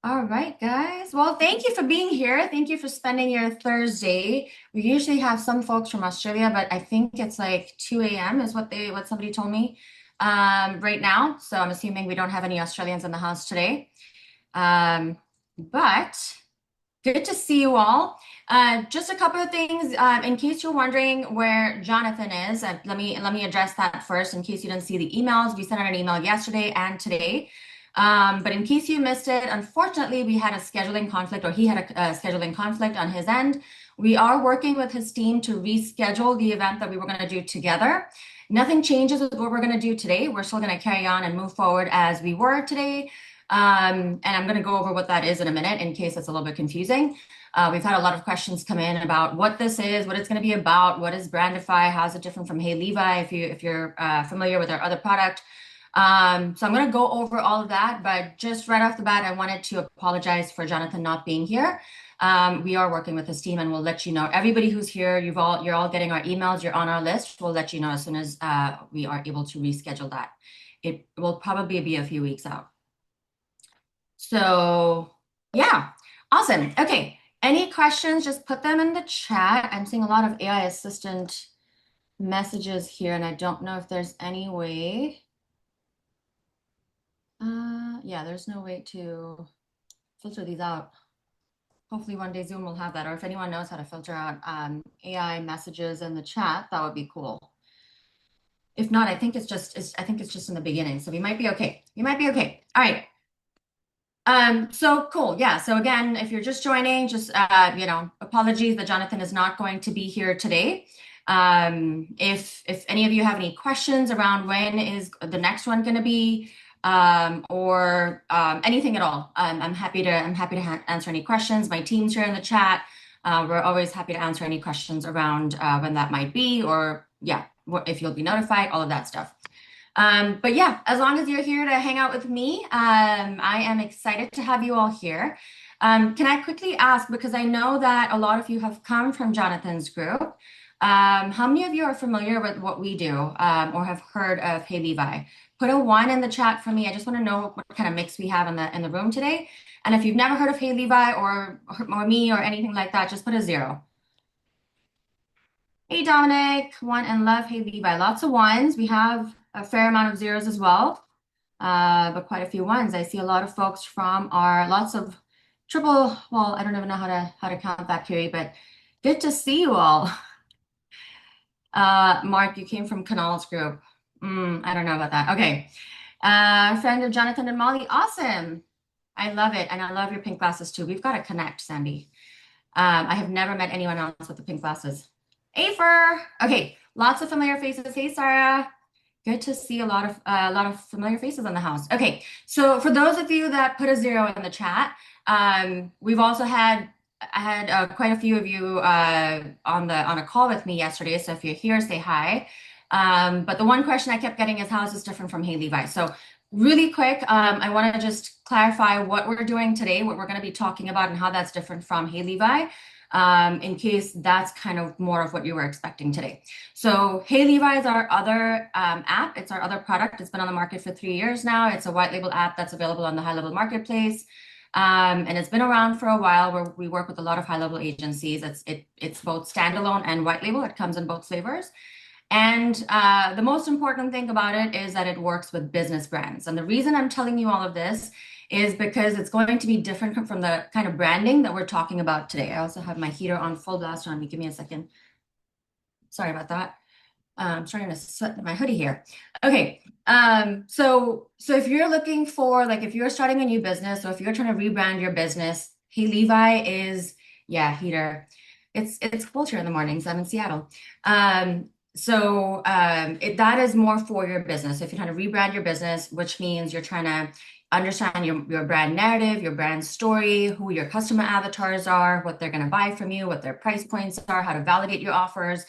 All right, guys. Well, thank you for being here. Thank you for spending your Thursday. We usually have some folks from Australia, but I think it's like 2 a.m. is what somebody told me right now. So I'm assuming we don't have any Australians in the house today. But good to see you all. Just a couple of things in case you're wondering where Jonathan is. Let me address that first in case you didn't see the emails. We sent out an email yesterday and today. But in case you missed it, unfortunately, we had a scheduling conflict, or he had a scheduling conflict on his end. We are working with his team to reschedule the event that we were going to do together. Nothing changes with what we're going to do today. We're still going to carry on and move forward as we were today. And I'm going to go over what that is in a minute in case it's a little bit confusing. We've had a lot of questions come in about what this is, what it's going to be about, what is BrandifAI, how is it different from heyLevi if you're familiar with our other product. So I'm going to go over all of that, but just right off the bat, I wanted to apologize for Jonathan not being here. We are working with his team, and we'll let you know. Everybody who's here, you're all getting our emails. You're on our list. We'll let you know as soon as we are able to reschedule that. It will probably be a few weeks out. So yeah, awesome. Okay, any questions, just put them in the chat. I'm seeing a lot of AI assistant messages here, and I don't know if there's any way. Yeah, there's no way to filter these out. Hopefully one day Zoom will have that, or if anyone knows how to filter out AI messages in the chat, that would be cool. If not, I think it's just in the beginning, so we might be okay. You might be okay. All right. So cool. Yeah. So again, if you're just joining, just apologies that Jonathan is not going to be here today. If any of you have any questions around when is the next one going to be, or anything at all, I'm happy to answer any questions. My team's here in the chat. We're always happy to answer any questions around when that might be, or yeah, if you'll be notified, all of that stuff. But yeah, as long as you're here to hang out with me, I am excited to have you all here. Can I quickly ask, because I know that a lot of you have come from Jonathan's group, how many of you are familiar with what we do, or have heard of heyLevi? Put a one in the chat for me. I just want to know what kind of mix we have in the room today. And if you've never heard of heyLevi or me or anything like that, just put a zero. Hey, Dominic, one and love. heyLevi, lots of ones. We have a fair amount of zeros as well, but quite a few ones. I see a lot of folks from our lots of triple. Well, I don't even know how to count that, Carrie, but good to see you all. Mark, you came from Canal's group. I don't know about that. Okay. Friend of Jonathan and Molly. Awesome. I love it. And I love your pink glasses too. We've got to connect, Sandy. I have never met anyone else with the pink glasses. Afer. Okay. Lots of familiar faces. Hey, Sarah. Good to see a lot of familiar faces in the house. Okay, so for those of you that put a zero in the chat, we've also had I had quite a few of you on a call with me yesterday. So if you're here, say hi. But the one question I kept getting is how is this different from heyLevi? So really quick, I want to just clarify what we're doing today, what we're going to be talking about, and how that's different from heyLevi. In case that's kind of more of what you were expecting today. So heyLevi is our other app. It's our other product. It's been on the market for 3 years now. It's a white label app that's available on the high level marketplace. And it's been around for a while where we work with a lot of high level agencies. It's both standalone and white label. It comes in both flavors. And the most important thing about it is that it works with business brands. And the reason I'm telling you all of this is because it's going to be different from the kind of branding that we're talking about today. I also have my heater on full blast on me. Give me a second. Sorry about that. I'm trying to set my hoodie here. Okay. So if you're looking for, like, if you're starting a new business, or if you're trying to rebrand your business, heyLevi is, yeah, heater. It's cold here in the mornings. I'm in Seattle. That is more for your business. If you're trying to rebrand your business, which means you're trying to understand your brand narrative, your brand story, who your customer avatars are, what they're going to buy from you, what their price points are, how to validate your offers,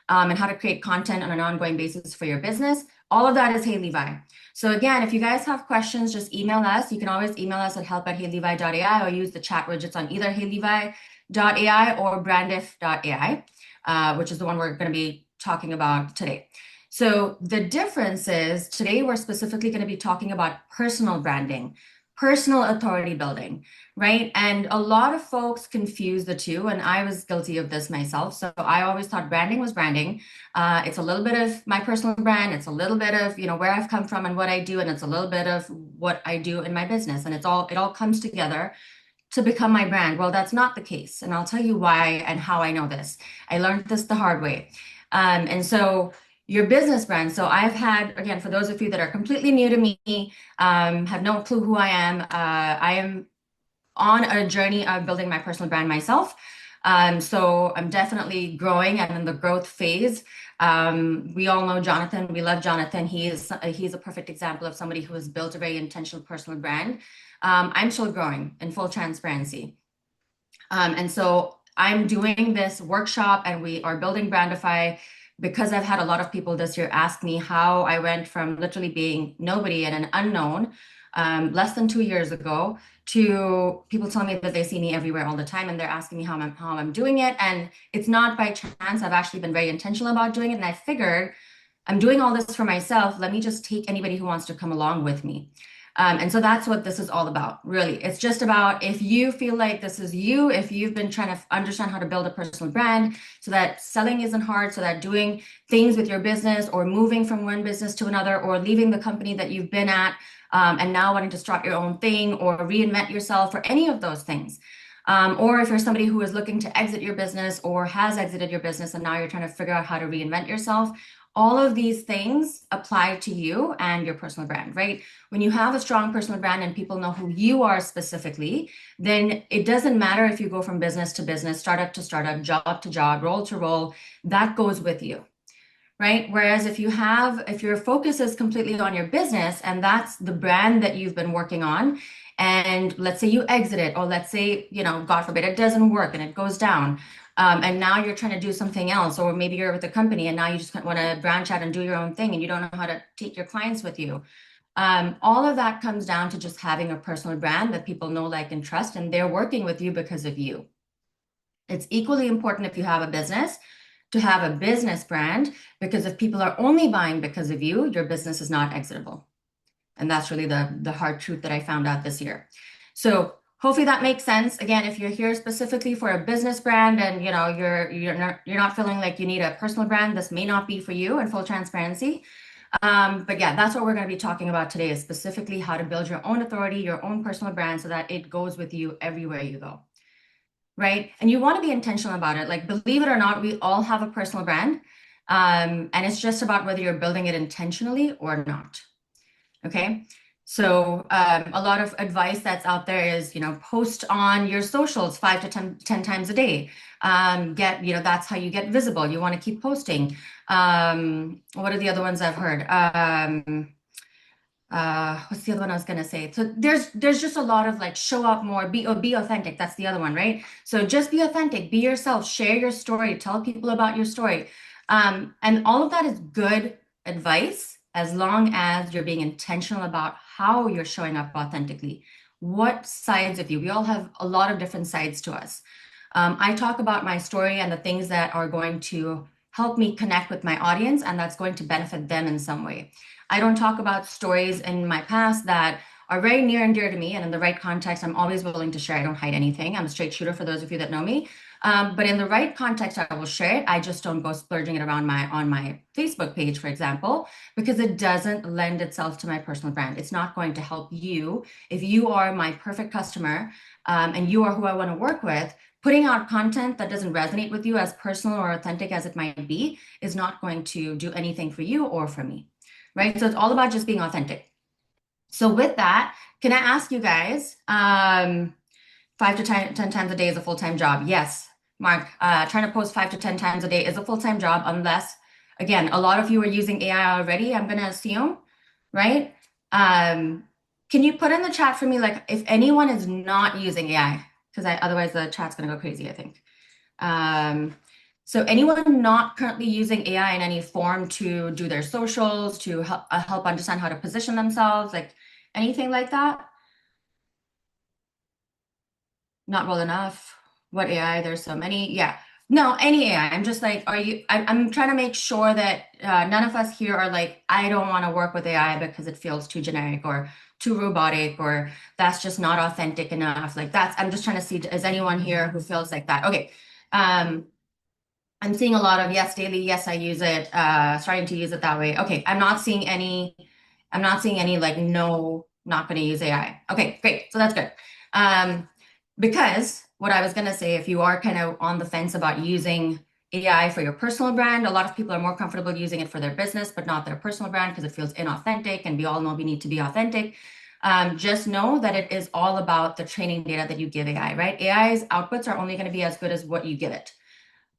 and how to create content on an ongoing basis for your business. All of that is heyLevi. So again, if you guys have questions, just email us. You can always email us at help@heylevi.ai, or use the chat widgets on either heylevi.ai or brandif.ai, which is the one we're going to be talking about today. So the difference is today we're specifically going to be talking about personal branding. personal authority building, right? And a lot of folks confuse the two, and I was guilty of this myself. So I always thought branding was branding. It's a little bit of my personal brand, it's a little bit of, where I've come from and what I do, and it's a little bit of what I do in my business, and it all comes together to become my brand. Well, that's not the case. And I'll tell you why and how I know this. I learned this the hard way. And so your business brand. So I've had, again, for those of you that are completely new to me, have no clue who I am on a journey of building my personal brand myself. So I'm definitely growing and in the growth phase. We all know Jonathan. We love Jonathan. He's a perfect example of somebody who has built a very intentional personal brand. I'm still growing in full transparency. And so I'm doing this workshop and we are building BrandifAI because I've had a lot of people this year ask me how I went from literally being nobody and an unknown less than 2 years ago to people telling me that they see me everywhere all the time and they're asking me how I'm doing it. And it's not by chance. I've actually been very intentional about doing it. And I figured I'm doing all this for myself. Let me just take anybody who wants to come along with me. And so that's what this is all about, really. It's just about if you feel like this is you, if you've been trying to understand how to build a personal brand so that selling isn't hard, so that doing things with your business or moving from one business to another or leaving the company that you've been at and now wanting to start your own thing or reinvent yourself or any of those things. Or if you're somebody who is looking to exit your business or has exited your business and now you're trying to figure out how to reinvent yourself, all of these things apply to you and your personal brand, right? When you have a strong personal brand and people know who you are specifically, then it doesn't matter if you go from business to business, startup to startup, job to job, role to role, that goes with you, right? Whereas if your focus is completely on your business and that's the brand that you've been working on, and let's say you exit it, or let's say, God forbid, it doesn't work and it goes down. And now you're trying to do something else, or maybe you're with a company and now you just want to branch out and do your own thing and you don't know how to take your clients with you. All of that comes down to just having a personal brand that people know, like, and trust, and they're working with you because of you. It's equally important if you have a business to have a business brand, because if people are only buying because of you, your business is not exitable. And that's really the hard truth that I found out this year. So hopefully that makes sense. Again, if you're here specifically for a business brand and you're not feeling like you need a personal brand, this may not be for you, in full transparency. But yeah, that's what we're going to be talking about today, is specifically how to build your own authority, your own personal brand, so that it goes with you everywhere you go. Right? And you want to be intentional about it. Like, believe it or not, we all have a personal brand. And it's just about whether you're building it intentionally or not. Okay. So a lot of advice that's out there is, post on your socials 5 to 10 times a day. That's how you get visible. You want to keep posting. What are the other ones I've heard? What's the other one I was gonna say? So there's just a lot of, like, show up more, be authentic. That's the other one, right? So just be authentic, be yourself, share your story, tell people about your story. And all of that is good advice as long as you're being intentional about how you're showing up authentically. What sides of you? We all have a lot of different sides to us. I talk about my story and the things that are going to help me connect with my audience and that's going to benefit them in some way. I don't talk about stories in my past that are very near and dear to me, and in the right context, I'm always willing to share. I don't hide anything. I'm a straight shooter for those of you that know me. But in the right context, I will share it. I just don't go splurging it around on my Facebook page, for example, because it doesn't lend itself to my personal brand. It's not going to help you. If you are my perfect customer and you are who I want to work with, putting out content that doesn't resonate with you, as personal or authentic as it might be, is not going to do anything for you or for me. Right? So it's all about just being authentic. So with that, can I ask you guys, 5 to 10 times a day is a full-time job? Yes, Mark, trying to post 5 to 10 times a day is a full-time job, unless, again, a lot of you are using AI already, I'm gonna assume, right? Can you put in the chat for me, like, if anyone is not using AI? Because otherwise the chat's gonna go crazy, I think. So anyone not currently using AI in any form to do their socials, to help understand how to position themselves, like anything like that? Not well enough. What AI? There's so many. Yeah. No, any AI. I'm just like, I'm trying to make sure that none of us here are like, I don't want to work with AI because it feels too generic or too robotic, or that's just not authentic enough. Like that's, I'm just trying to see, is anyone here who feels like that? Okay. Um, I'm seeing a lot of yes, daily, yes, I use it, starting to use it that way. Okay, I'm not seeing any like no, not going to use AI. Okay, great. So that's good. Um, because what I was going to say, if you are kind of on the fence about using AI for your personal brand, a lot of people are more comfortable using it for their business, but not their personal brand because it feels inauthentic, and we all know we need to be authentic. Just know that it is all about the training data that you give AI, right? AI's outputs are only going to be as good as what you give it.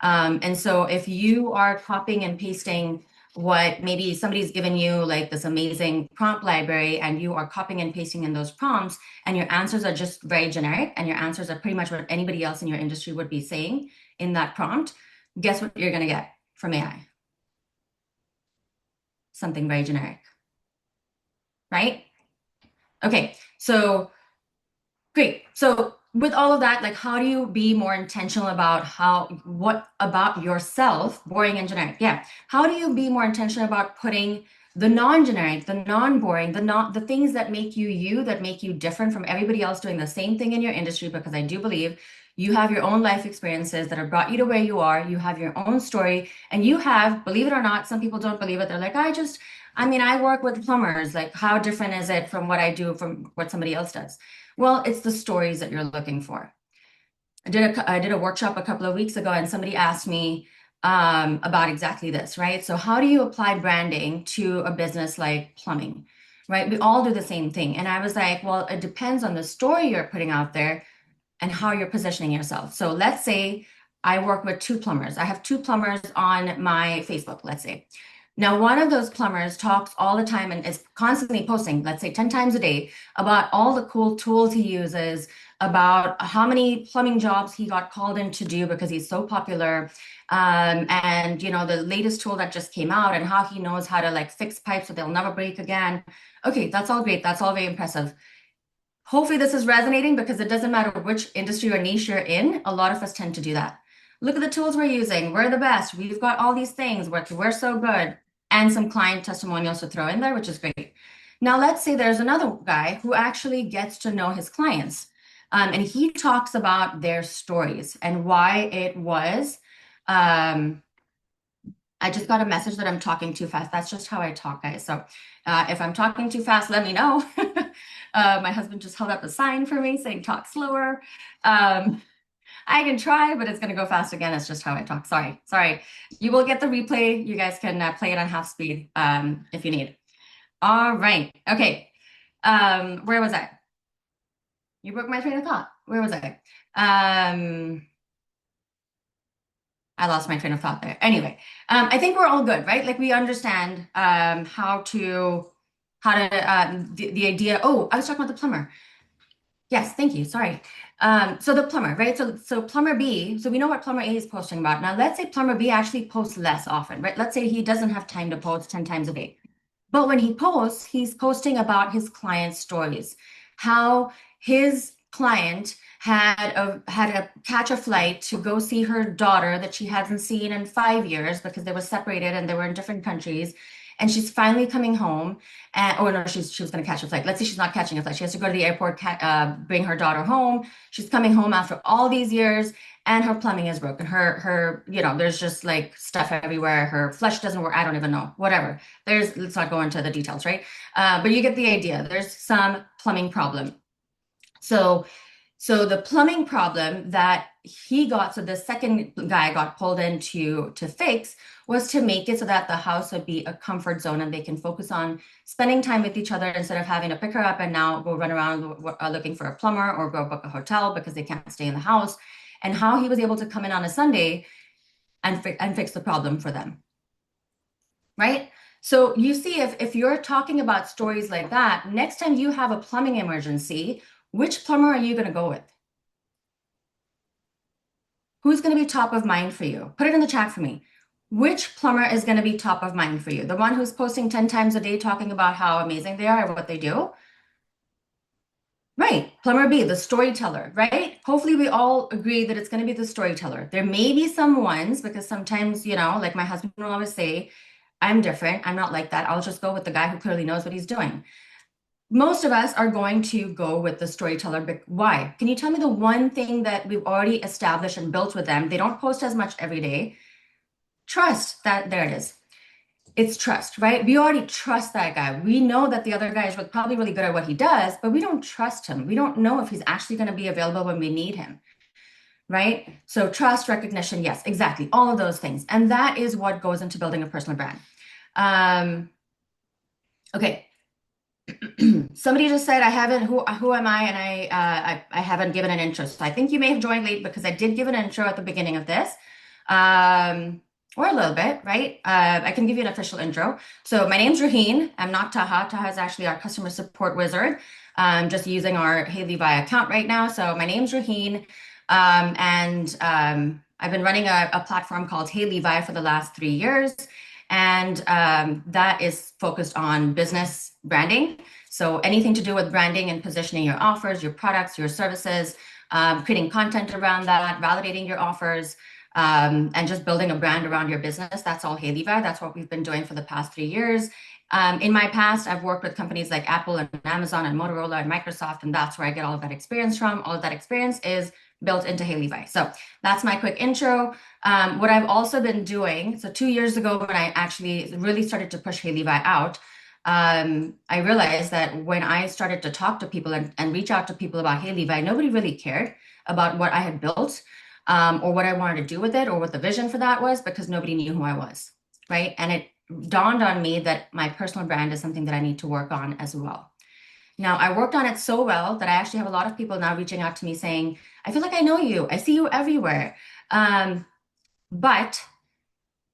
And so if you are copying and pasting what maybe somebody's given you like this amazing prompt library, and you are copying and pasting in those prompts, and your answers are just very generic, and your answers are pretty much what anybody else in your industry would be saying in that prompt, guess what you're going to get from AI? Something very generic, right? Okay, so great. So with all of that, like how do you be more intentional about what about yourself, boring and generic? Yeah. How do you be more intentional about putting the non-generic, the non-boring, the things that make you you, that make you different from everybody else doing the same thing in your industry? Because I do believe you have your own life experiences that have brought you to where you are. You have your own story, and you have, believe it or not, some people don't believe it. They're like, I mean, I work with plumbers. Like, how different is it from what I do from what somebody else does? Well, it's the stories that you're looking for. I did a workshop a couple of weeks ago, and somebody asked me about exactly this, right? So how do you apply branding to a business like plumbing, right? We all do the same thing. And I was like, well, it depends on the story you're putting out there and how you're positioning yourself. So let's say I work with two plumbers. I have two plumbers on my Facebook, let's say. Now, one of those plumbers talks all the time and is constantly posting, let's say 10 times a day, about all the cool tools he uses, about how many plumbing jobs he got called in to do because he's so popular. And the latest tool that just came out, and how he knows how to like fix pipes so they'll never break again. Okay, that's all great. That's all very impressive. Hopefully this is resonating, because it doesn't matter which industry or niche you're in. A lot of us tend to do that. Look at the tools we're using. We're the best. We've got all these things. We're so good. And some client testimonials to throw in there, which is great. Now, let's say there's another guy who actually gets to know his clients. And he talks about their stories and why it was. I just got a message that I'm talking too fast. That's just how I talk, guys. So if I'm talking too fast, let me know. My husband just held up a sign for me saying talk slower. I can try, but it's going to go fast again. It's just how I talk. Sorry. You will get the replay. You guys can play it on half speed if you need. All right. Okay. Where was I? You broke my train of thought. Where was I? I lost my train of thought there. Anyway, I think we're all good, right? Like we understand the idea. Oh, I was talking about the plumber. Yes, thank you. Sorry. So the plumber, right? So plumber B, so we know what plumber A is posting about. Now let's say plumber B actually posts less often, right? Let's say he doesn't have time to post 10 times a day. But when he posts, he's posting about his client's stories, how his client had to catch a flight to go see her daughter that she hasn't seen in 5 years because they were separated and they were in different countries. And she's finally coming home. And oh no, she was going to catch a flight. Let's say she's not catching a flight. She has to go to the airport, bring her daughter home. She's coming home after all these years, and her plumbing is broken. There's just like stuff everywhere. Her flush doesn't work. I don't even know. Whatever. Let's not go into the details, right? But you get the idea. There's some plumbing problem. So the plumbing problem that he got, so the second guy got pulled in to fix, was to make it so that the house would be a comfort zone and they can focus on spending time with each other instead of having to pick her up and now go run around looking for a plumber or go book a hotel because they can't stay in the house. And how he was able to come in on a Sunday and fix the problem for them, right? So you see, if you're talking about stories like that, next time you have a plumbing emergency, which plumber are you going to go with? Who's going to be top of mind for you? Put it in the chat for me. Which plumber is going to be top of mind for you? The one who's posting 10 times a day talking about how amazing they are or what they do? Right. Plumber B, the storyteller, right? Hopefully we all agree that it's going to be the storyteller. There may be some ones, because sometimes, like my husband will always say, I'm different. I'm not like that. I'll just go with the guy who clearly knows what he's doing. most of us are going to go with the storyteller. But why? Can you tell me the one thing that we've already established and built with them? They don't post as much every day. Trust that, there it is. It's trust, right? We already trust that guy. We know that the other guy is probably really good at what he does, but we don't trust him. We don't know if he's actually going to be available when we need him, right? So trust, recognition, yes, exactly. All of those things. And that is what goes into building a personal brand. Okay. Somebody just said I haven't. Who am I? And I haven't given an intro. So I think you may have joined late because I did give an intro at the beginning of this, or a little bit, right? I can give you an official intro. So my name's Ruheene. I'm not Taha. Taha is actually our customer support wizard. I'm just using our heyLevi account right now. So my name's Ruheene, and I've been running a platform called heyLevi for the last 3 years. And that is focused on business branding. So anything to do with branding and positioning your offers, your products, your services, creating content around that, validating your offers, and just building a brand around your business. That's all heyLevi. That's what we've been doing for the past 3 years. In my past, I've worked with companies like Apple and Amazon and Motorola and Microsoft, and that's where I get all of that experience from. All of that experience is built into heyLevi. So that's my quick intro. What I've also been doing, so 2 years ago when I actually really started to push heyLevi out, I realized that when I started to talk to people and reach out to people about heyLevi, nobody really cared about what I had built, or what I wanted to do with it, or what the vision for that was, because nobody knew who I was, right? And it dawned on me that my personal brand is something that I need to work on as well. Now, I worked on it so well that I actually have a lot of people now reaching out to me saying, I feel like I know you. I see you everywhere. But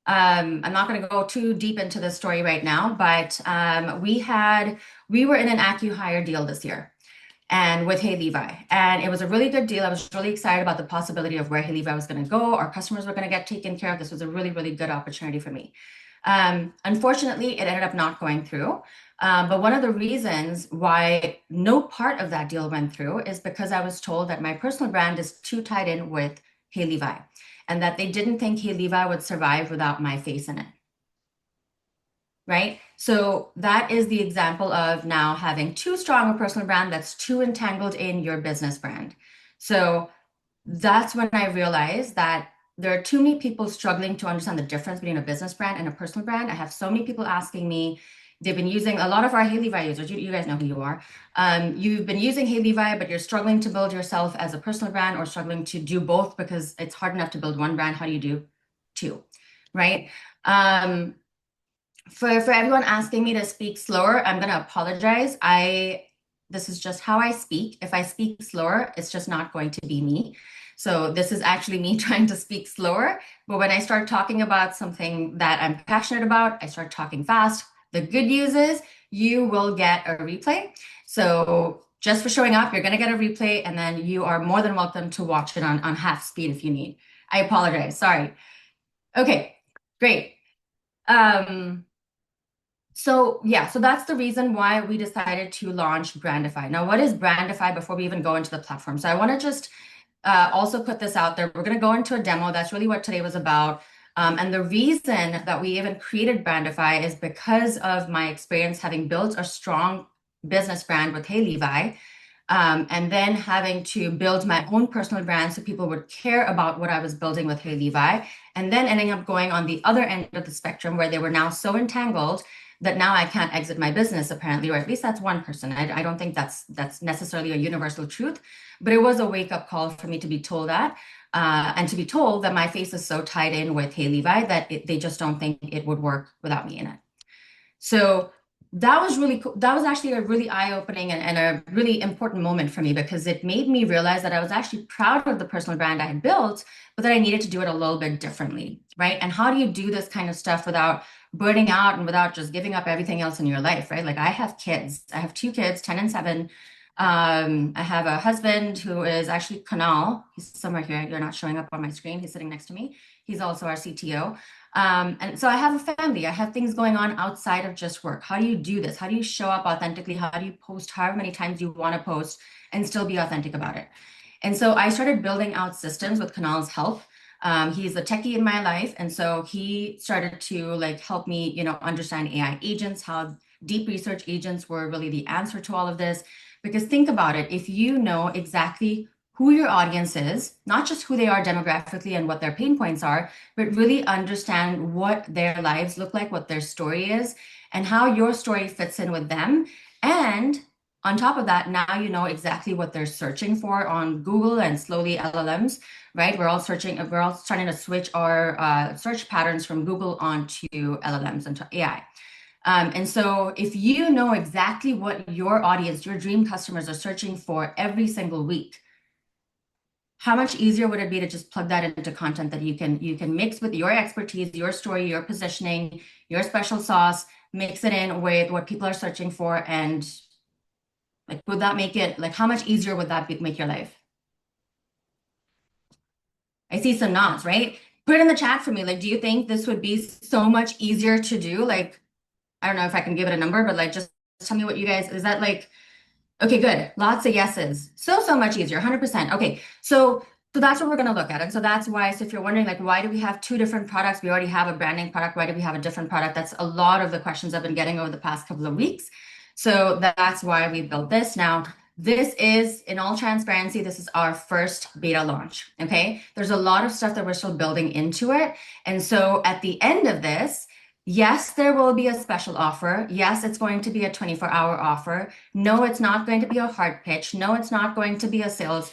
I'm not going to go too deep into the story right now, but we were in an AccuHire deal this year and with heyLevi. And it was a really good deal. I was really excited about the possibility of where heyLevi was going to go. Our customers were going to get taken care of. This was a really, really good opportunity for me. Unfortunately, it ended up not going through. But one of the reasons why no part of that deal went through is because I was told that my personal brand is too tied in with heyLevi, and that they didn't think heyLevi would survive without my face in it. Right? So that is the example of now having too strong a personal brand that's too entangled in your business brand. So that's when I realized that there are too many people struggling to understand the difference between a business brand and a personal brand. I have so many people asking me, they've been using a lot of our heyLevi users. You guys know who you are. You've been using heyLevi, but you're struggling to build yourself as a personal brand, or struggling to do both because it's hard enough to build one brand. How do you do two, right? For everyone asking me to speak slower, I'm going to apologize. This is just how I speak. If I speak slower, it's just not going to be me. So this is actually me trying to speak slower. But when I start talking about something that I'm passionate about, I start talking fast. The good news is you will get a replay. So just for showing up, you're going to get a replay, and then you are more than welcome to watch it on half speed if you need. I apologize. Sorry. Okay, great. So yeah, so that's the reason why we decided to launch BrandifAI. Now, what is BrandifAI before we even go into the platform? So I want to just also put this out there. We're going to go into a demo. That's really what today was about. And the reason that we even created BrandifAI is because of my experience having built a strong business brand with heyLevi, and then having to build my own personal brand so people would care about what I was building with heyLevi, and then ending up going on the other end of the spectrum where they were now so entangled that now I can't exit my business, apparently, or at least that's one person. I don't think that's necessarily a universal truth, but it was a wake-up call for me to be told that, and to be told that my face is so tied in with heyLevi that they just don't think it would work without me in it. So that was really cool. That was actually a really eye-opening and a really important moment for me, because it made me realize that I was actually proud of the personal brand I had built, but that I needed to do it a little bit differently, right? And how do you do this kind of stuff without burning out and without just giving up everything else in your life, right? Like, I have kids. I have two kids, 10 and 7. I have a husband who is actually Kunal. He's somewhere here. You're not showing up on my screen. He's sitting next to me. He's also our CTO. And so I have a family. I have things going on outside of just work. How do you do this? How do you show up authentically? How do you post however many times you want to post and still be authentic about it? And so I started building out systems with Kunal's help. He's a techie in my life, and so he started to help me, understand AI agents, how Deep research agents were really the answer to all of this. Because think about it, if you know exactly who your audience is, not just who they are demographically and what their pain points are, but really understand what their lives look like, what their story is, and how your story fits in with them. And on top of that, now you know exactly what they're searching for on Google and slowly LLMs, right? We're all starting to switch our search patterns from Google onto LLMs and to AI. And so if you know exactly what your audience, your dream customers are searching for every single week, how much easier would it be to just plug that into content that you can mix with your expertise, your story, your positioning, your special sauce, mix it in with what people are searching for, and like would that make it like how much easier would that make your life? I see some nods, right? Put it in the chat for me. Like, do you think this would be so much easier to do? Like, I don't know if I can give it a number, but like just tell me what you guys, is that like, okay, good. Lots of yeses. So much easier, 100%. Okay, so that's what we're going to look at. And so that's why, so if you're wondering, like, why do we have two different products? We already have a branding product. Why do we have a different product? That's a lot of the questions I've been getting over the past couple of weeks. So that's why we built this. Now, this is, in all transparency, this is our first beta launch, okay? There's a lot of stuff that we're still building into it. And so at the end of this, yes, there will be a special offer. Yes, it's going to be a 24-hour offer. No, it's not going to be a hard pitch. No, it's not going to be a sales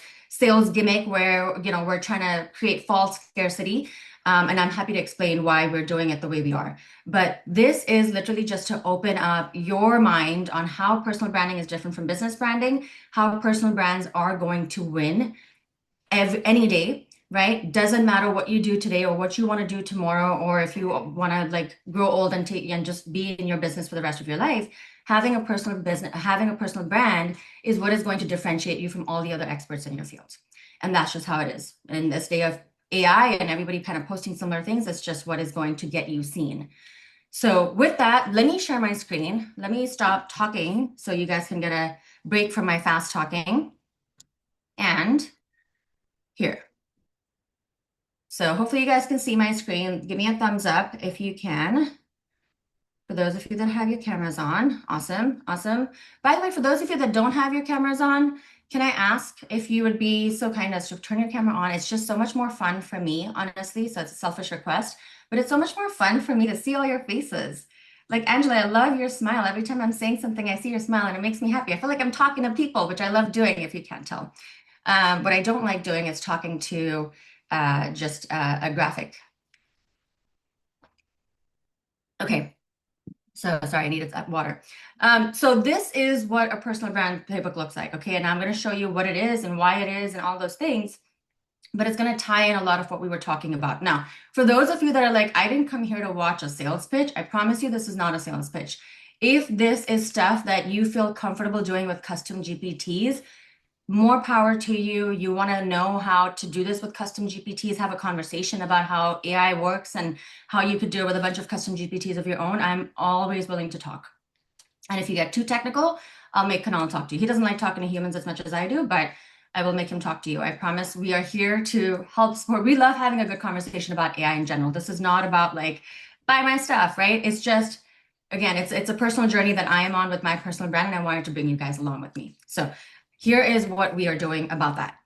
gimmick where we're trying to create false scarcity. And I'm happy to explain why we're doing it the way we are. But this is literally just to open up your mind on how personal branding is different from business branding, how personal brands are going to win any day, right? Doesn't matter what you do today or what you want to do tomorrow, or if you want to like grow old and just be in your business for the rest of your life. Having a personal business, having a personal brand is what is going to differentiate you from all the other experts in your field. And that's just how it is. In this day of AI and everybody kind of posting similar things, it's just what is going to get you seen. So with that, let me share my screen. Let me stop talking so you guys can get a break from my fast talking. And here. So hopefully you guys can see my screen. Give me a thumbs up if you can. For those of you that have your cameras on, awesome, awesome. By the way, for those of you that don't have your cameras on, can I ask if you would be so kind as to turn your camera on? It's just so much more fun for me, honestly. So it's a selfish request, but it's so much more fun for me to see all your faces. Like Angela, I love your smile. Every time I'm saying something, I see your smile and it makes me happy. I feel like I'm talking to people, which I love doing if you can't tell. What I don't like doing is talking to just a graphic. Okay, so sorry, I needed that water. So this is what a personal brand playbook looks like, okay? And I'm going to show you what it is and why it is and all those things, but it's going to tie in a lot of what we were talking about. Now, for those of you that are like, I didn't come here to watch a sales pitch, I promise you this is not a sales pitch. If this is stuff that you feel comfortable doing with custom GPTs, more power to you. You want to know how to do this with custom GPTs, have a conversation about how AI works and how you could do it with a bunch of custom GPTs of your own. I'm always willing to talk. And if you get too technical, I'll make Kanal talk to you. He doesn't like talking to humans as much as I do, but I will make him talk to you. I promise we are here to help support. We love having a good conversation about AI in general. This is not about like, buy my stuff, right? It's just, again, it's a personal journey that I am on with my personal brand, and I wanted to bring you guys along with me. So here is what we are doing about that.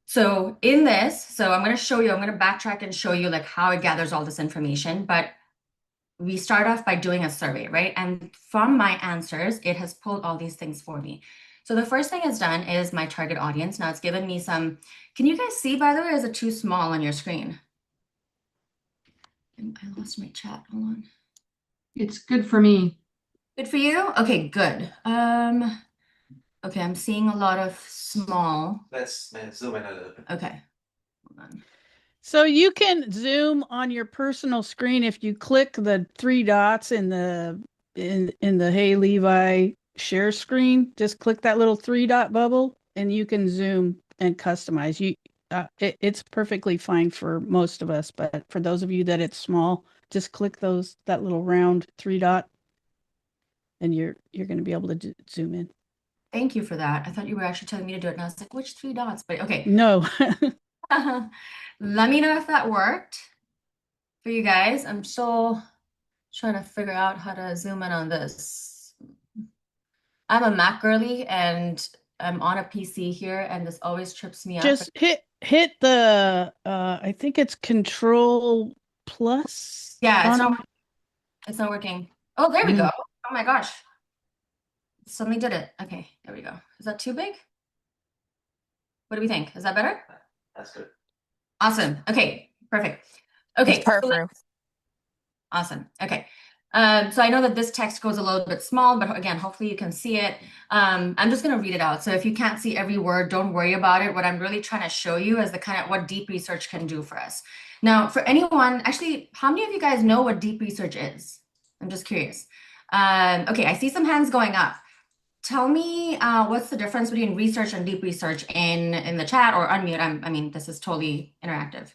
So in this, so I'm going to show you, I'm going to backtrack and show you like how it gathers all this information, but we start off by doing a survey, right? And from my answers, it has pulled all these things for me. So the first thing it's done is my target audience. Now it's given me some, can you guys see, by the way, or is it too small on your screen? I lost my chat, hold on. It's good for me. Good for you? Okay, good. Okay, I'm seeing a lot of small. Let's zoom in a little bit. Okay, hold on. So you can zoom on your personal screen if you click the three dots in the heyLevi share screen. Just click that little three dot bubble, and you can zoom and customize. It's perfectly fine for most of us, but for those of you that it's small, just click that little round three dot, and you're going to be able to zoom in. Thank you for that. I thought you were actually telling me to do it, and I was like, which three dots? But okay. No. Let me know if that worked for you guys. I'm still trying to figure out how to zoom in on this. I'm a Mac girly and I'm on a PC here, and this always trips me up. Just hit the I think it's Control Plus. Yeah, on a- it's not working. Oh, there we Mm. go. Oh my gosh. Suddenly did it. Okay, there we go. Is that too big? What do we think? Is that better? That's good. Awesome. Okay, perfect. Okay, It's perfect. awesome. Okay. So I know that this text goes a little bit small, but again, hopefully you can see it. I'm just going to read it out. So if you can't see every word, don't worry about it. What I'm really trying to show you is the kind of what deep research can do for us. Now, for anyone, actually, how many of you guys know what deep research is? I'm just curious. Okay, I see some hands going up. Tell me what's the difference between research and deep research in the chat, or unmute. I mean, this is totally interactive.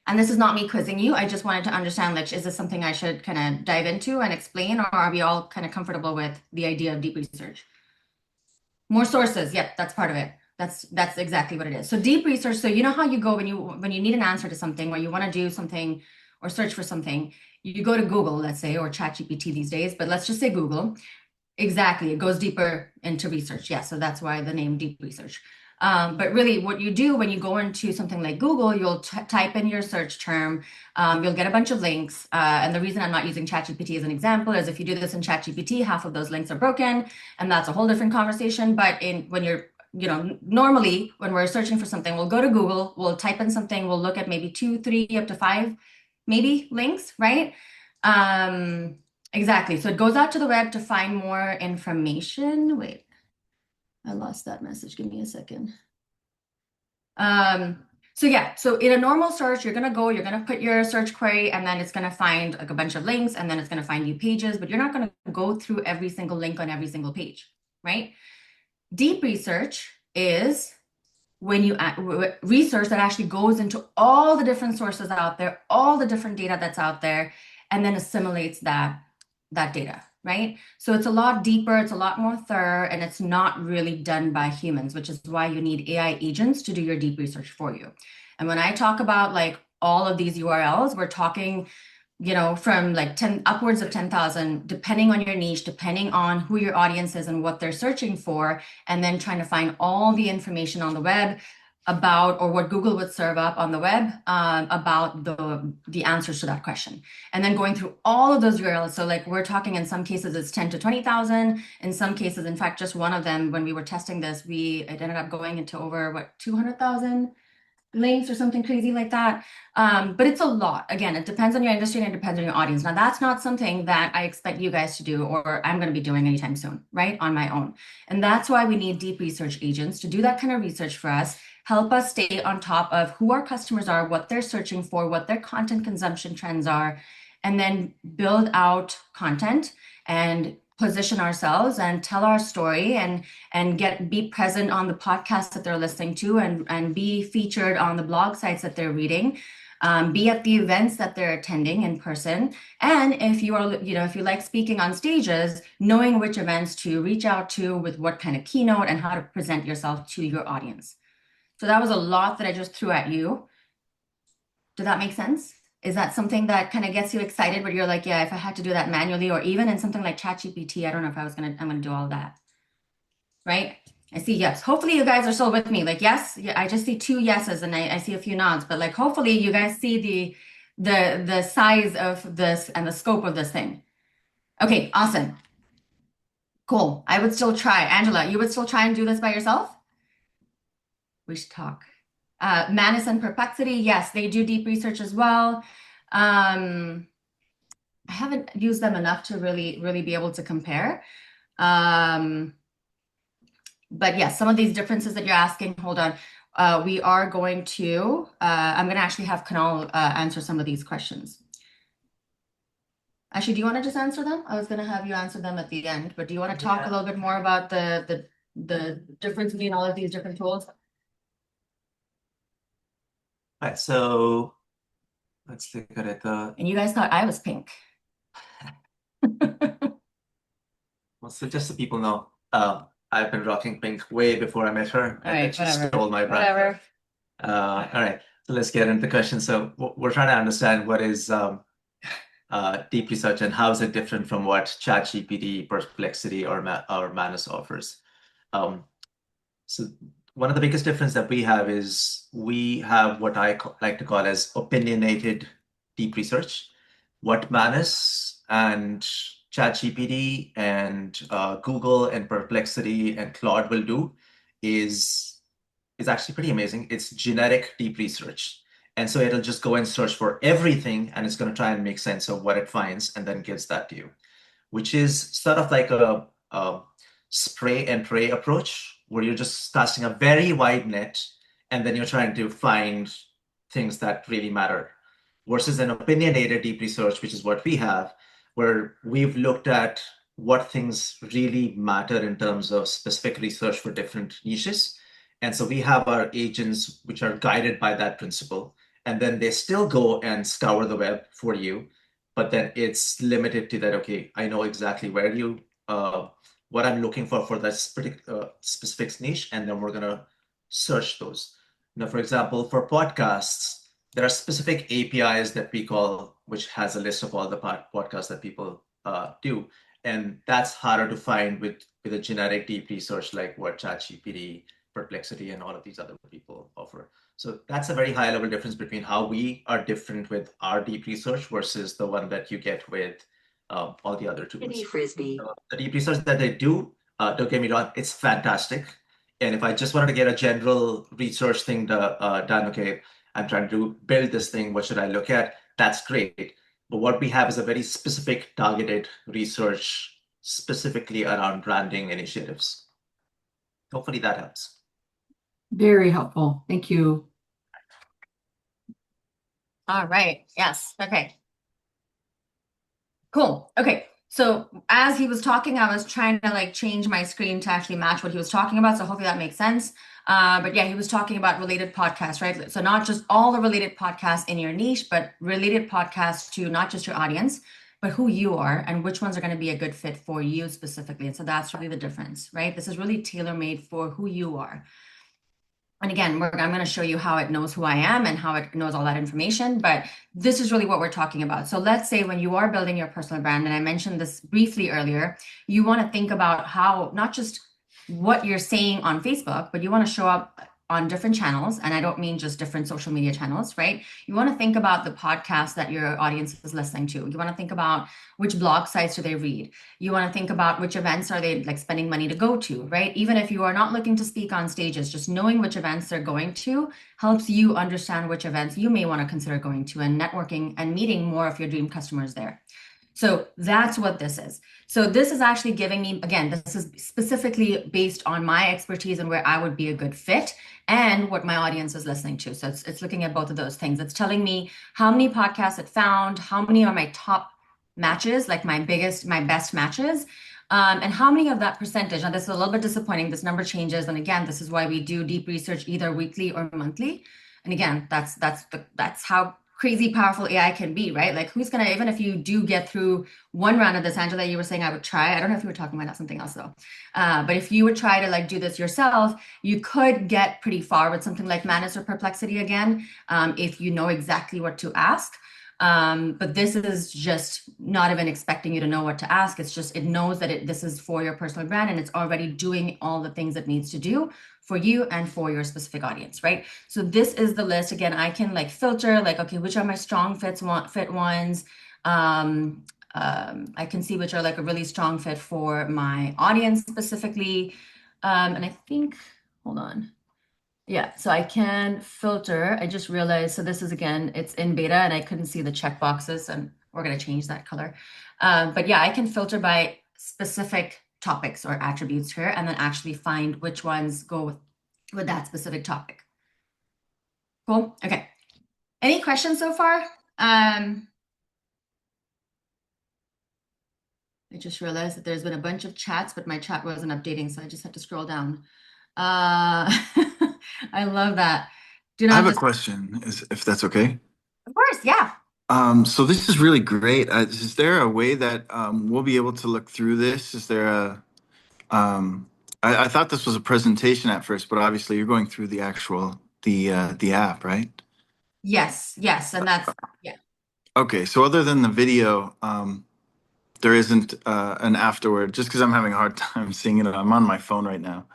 And this is not me quizzing you. I just wanted to understand, like, is this something I should kind of dive into and explain, or are we all kind of comfortable with the idea of deep research? More sources. Yep, that's part of it. That's exactly what it is. So deep research. So you know how you go when you need an answer to something, or you want to do something or search for something, you go to Google, let's say, or ChatGPT these days, but let's just say Google. Exactly. It goes deeper into research. Yeah. So that's why the name deep research. But really what you do when you go into something like Google, you'll type in your search term. You'll get a bunch of links. And the reason I'm not using ChatGPT as an example is if you do this in ChatGPT, half of those links are broken, and that's a whole different conversation. But when you're, normally when we're searching for something, we'll go to Google, we'll type in something, we'll look at maybe 2, 3, up to 5, maybe links, right? Exactly. So it goes out to the web to find more information. Wait, I lost that message. Give me a second. So yeah, so in a normal search, you're gonna put your search query, and then it's gonna find like a bunch of links, and then it's gonna find you pages, but you're not gonna go through every single link on every single page, right? Deep research is when you research that actually goes into all the different sources out there, all the different data that's out there, and then assimilates that data, right? So it's a lot deeper, it's a lot more thorough, and it's not really done by humans, which is why you need AI agents to do your deep research for you. And when I talk about like all of these URLs, we're talking, from like 10 upwards of 10,000, depending on your niche, depending on who your audience is and what they're searching for, and then trying to find all the information on the web about, or what Google would serve up on the web about the answers to that question, and then going through all of those URLs. So like we're talking in some cases it's 10 to 20,000. In some cases, in fact, just one of them, when we were testing this, it ended up going into over 200,000 links or something crazy like that. But it's a lot. Again, it depends on your industry and it depends on your audience. Now, that's not something that I expect you guys to do, or I'm going to be doing anytime soon, right? On my own. And that's why we need deep research agents to do that kind of research for us, help us stay on top of who our customers are, what they're searching for, what their content consumption trends are, and then build out content and position ourselves and tell our story and be present on the podcasts that they're listening to, and be featured on the blog sites that they're reading, be at the events that they're attending in person. And if you are, if you like speaking on stages, knowing which events to reach out to with what kind of keynote and how to present yourself to your audience. So that was a lot that I just threw at you. Did that make sense? Is that something that kind of gets you excited, where you're like, yeah, if I had to do that manually, or even in something like ChatGPT, I don't know if I'm gonna do all of that. Right? I see yes. Hopefully you guys are still with me. Like, yes, yeah, I just see 2 yeses and I see a few nods, but like hopefully you guys see the size of this and the scope of this thing. Okay, awesome. Cool. I would still try. Angela, you would still try and do this by yourself? We should talk. Manus and Perplexity, yes, they do deep research as well. I haven't used them enough to really be able to compare. But yes, some of these differences that you're asking, hold on. We are going to, I'm going to actually have Kunal answer some of these questions. Actually, do you want to just answer them? I was going to have you answer them at the end, but do you want to talk a little bit more about the difference between all of these different tools? Right, so let's look at it. And you guys thought I was pink. Well, so just so people know, I've been rocking pink way before I met her. All right, She whatever. stole my brand. Whatever. All right, so let's get into the question. So we're trying to understand what is deep research, and how is it different from what ChatGPT, Perplexity, or Manus offers. Um, so one of the biggest difference that we have is we have what I like to call as opinionated deep research. What Manus and ChatGPT and Google and Perplexity and Claude will do is actually pretty amazing. It's generic deep research. And so it'll just go and search for everything, and it's going to try and make sense of what it finds and then gives that to you, which is sort of like a spray and pray approach where you're just casting a very wide net and then you're trying to find things that really matter. Versus an opinionated deep research, which is what we have, where we've looked at what things really matter in terms of specific research for different niches. And so we have our agents which are guided by that principle. And then they still go and scour the web for you, but then it's limited to that. Okay, I know exactly where what I'm looking for that specific niche, and then we're gonna search those. Now, for example, for podcasts, there are specific APIs that we call, which has a list of all the podcasts that people do, and that's harder to find with a generic deep research like what ChatGPT, Perplexity, and all of these other people offer. So that's a very high level difference between how we are different with our deep research versus the one that you get with all the other tools. Mini frisbee. The deep research that they do, don't get me wrong, it's fantastic. And if I just wanted to get a general research thing done, okay, I'm trying to build this thing, what should I look at? That's great. But what we have is a very specific targeted research specifically around branding initiatives. Hopefully that helps. Very helpful. Thank you. All right. Yes. Okay. Cool. Okay. So as he was talking, I was trying to like change my screen to actually match what he was talking about. So hopefully that makes sense. But yeah, he was talking about related podcasts, right? So not just all the related podcasts in your niche, but related podcasts to not just your audience, but who you are and which ones are going to be a good fit for you specifically. And so that's really the difference, right? This is really tailor-made for who you are. And again, I'm going to show you how it knows who I am and how it knows all that information, but this is really what we're talking about. So let's say when you are building your personal brand, and I mentioned this briefly earlier, you want to think about how, not just what you're saying on Facebook, but you want to show up on different channels. And I don't mean just different social media channels, right? You want to think about the podcast that your audience is listening to. You want to think about which blog sites do they read. You want to think about which events are they like spending money to go to, right? Even if you are not looking to speak on stages, just knowing which events they're going to helps you understand which events you may want to consider going to and networking and meeting more of your dream customers there. So that's what this is. So this is actually giving me, again, this is specifically based on my expertise and where I would be a good fit and what my audience is listening to. So it's looking at both of those things. It's telling me how many podcasts it found, how many are my top matches, like my best matches, and how many of that percentage. Now this is a little bit disappointing. This number changes. And again, this is why we do deep research either weekly or monthly. And again, that's how crazy powerful AI can be, right? Like who's gonna, even if you do get through one round of this, Angela, you were saying I would try. I don't know if you were talking about something else though. But if you would try to like do this yourself, you could get pretty far with something like Manus or Perplexity again, if you know exactly what to ask. But this is just not even expecting you to know what to ask. It's just, it knows that this is for your personal brand and it's already doing all the things it needs to do for you and for your specific audience, right? So this is the list. Again, I can like filter, like, okay, which are my strong fit ones? I can see which are like a really strong fit for my audience specifically. And I think, hold on. Yeah, so I can filter. I just realized, so this is again, it's in beta and I couldn't see the check boxes and we're going to change that color. But yeah, I can filter by specific topics or attributes here and then actually find which ones go with that specific topic. Cool. Okay. Any questions so far? I just realized that there's been a bunch of chats, but my chat wasn't updating, so I just had to scroll down. I love that. I have a question, if that's okay. Of course, yeah. So this is really great. Is there a way that we'll be able to look through this? Is there I thought this was a presentation at first, but obviously you're going through the actual the app, right? Yes, and that's yeah. Okay, so other than the video, there isn't an afterward, just because I'm having a hard time seeing it. I'm on my phone right now.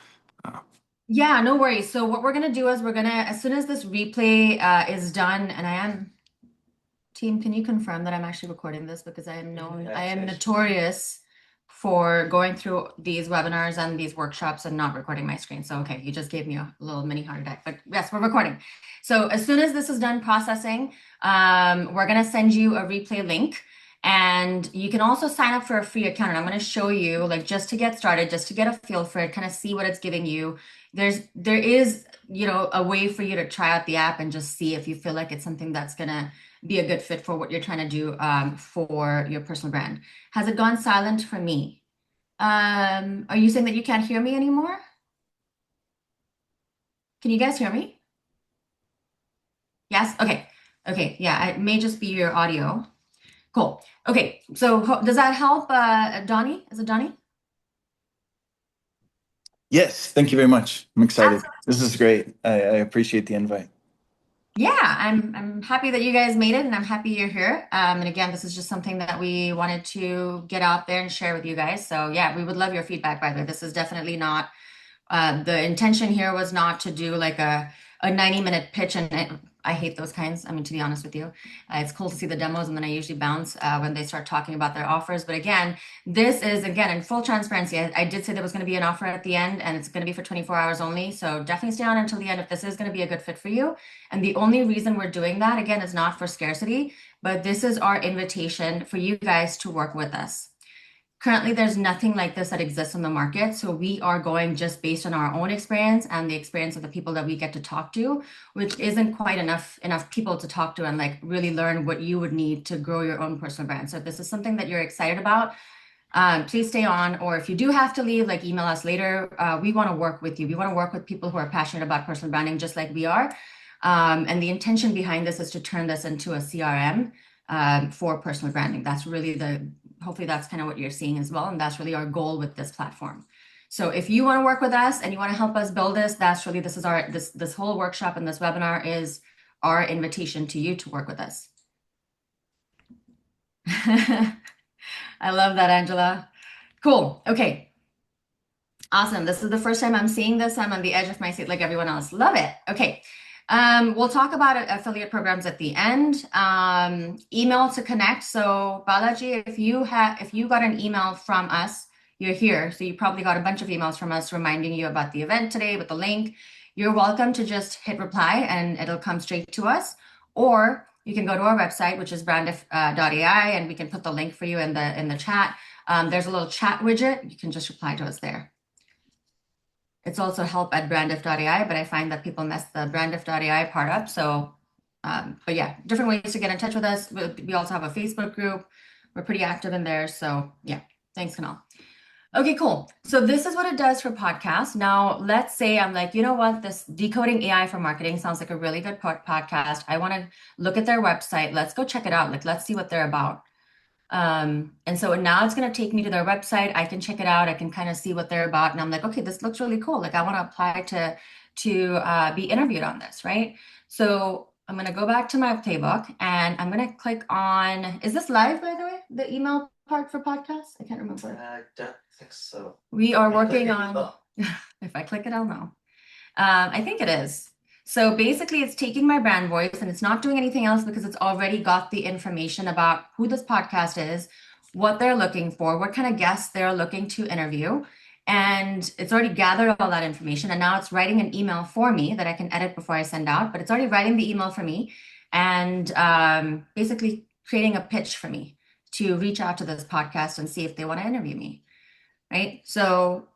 Yeah, no worries. So what we're gonna do is as soon as this replay is done, and team, can you confirm that I'm actually recording this because I am notorious for going through these webinars and these workshops and not recording my screen. So, okay, you just gave me a little mini heart attack, but yes, we're recording. So as soon as this is done processing, we're gonna send you a replay link. And you can also sign up for a free account. And I'm going to show you, like, just to get started, just to get a feel for it, kind of see what it's giving you. There is, a way for you to try out the app and just see if you feel like it's something that's going to be a good fit for what you're trying to do for your personal brand. Has it gone silent for me? Are you saying that you can't hear me anymore? Can you guys hear me? Yes? Okay. Okay. Yeah, it may just be your audio. Cool. Okay. So does that help, Donnie? Is it Donnie? Yes, thank you very much. I'm excited. This is great. I appreciate the invite. Yeah, I'm happy that you guys made it, and I'm happy you're here. And again, this is just something that we wanted to get out there and share with you guys. So yeah, we would love your feedback, by the way. This is definitely not the intention here was not to do like a 90-minute pitch, and I hate those kinds. I mean, to be honest with you, it's cool to see the demos, and then I usually bounce when they start talking about their offers. But again, this is, again, in full transparency. I did say there was going to be an offer at the end, and it's going to be for 24 hours only. So definitely stay on until the end if this is going to be a good fit for you. And the only reason we're doing that, again, is not for scarcity, but this is our invitation for you guys to work with us. Currently, there's nothing like this that exists on the market. So we are going just based on our own experience and the experience of the people that we get to talk to, which isn't quite enough people to talk to and like really learn what you would need to grow your own personal brand. So if this is something that you're excited about, please stay on. Or if you do have to leave, like email us later. We want to work with you. We want to work with people who are passionate about personal branding, just like we are. And the intention behind this is to turn this into a CRM for personal branding. That's really hopefully that's kind of what you're seeing as well. And that's really our goal with this platform. So if you want to work with us and you want to help us build this, this is this whole workshop and this webinar is our invitation to you to work with us. I love that, Angela. Cool. Okay. Awesome. This is the first time I'm seeing this. I'm on the edge of my seat like everyone else. Love it. Okay. We'll talk about affiliate programs at the end. Email to connect. So Balaji, if you got an email from us, you're here. So you probably got a bunch of emails from us reminding you about the event today with the link. You're welcome to just hit reply and it'll come straight to us. Or you can go to our website, which is brandif.ai, and we can put the link for you in the chat. There's a little chat widget. You can just reply to us there. It's also help@brandif.ai, but I find that people mess the brandif.ai part up. So, but yeah, different ways to get in touch with us. We also have a Facebook group. We're pretty active in there. So yeah, thanks, Kanal. Okay, cool. So this is what it does for podcasts. Now, let's say I'm like, you know what, this Decoding AI for Marketing sounds like a really good podcast. I want to look at their website. Let's go check it out. Like, let's see what they're about. And so now it's going to take me to their website. I can check it out. I can kind of see what they're about. And I'm like, okay, this looks really cool. Like I want to apply to be interviewed on this, right? So I'm going to go back to my playbook and I'm going to click on, is this live, by the way? The email part for podcasts? I can't remember. I don't think so. We are working on, if I click it, I'll know. I think it is. So basically it's taking my brand voice and it's not doing anything else because it's already got the information about who this podcast is, what they're looking for, what kind of guests they're looking to interview. And it's already gathered all that information. And now it's writing an email for me that I can edit before I send out, but it's already writing the email for me and basically creating a pitch for me to reach out to this podcast and see if they want to interview me, right? So,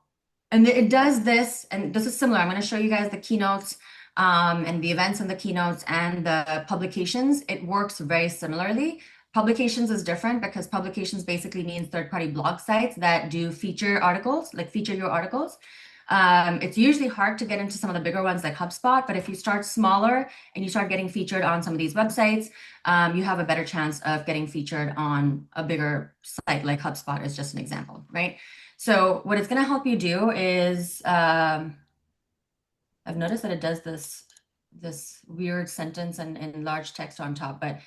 and it does this, and this is similar. I'm going to show you guys the keynotes and the events and the keynotes and the publications. It works very similarly. Publications is different because publications basically means third-party blog sites that do feature articles, like feature your articles. It's usually hard to get into some of the bigger ones like HubSpot, but if you start smaller and you start getting featured on some of these websites, you have a better chance of getting featured on a bigger site like HubSpot is just an example, right? So what it's going to help you do is, I've noticed that it does this weird sentence and large text on top, but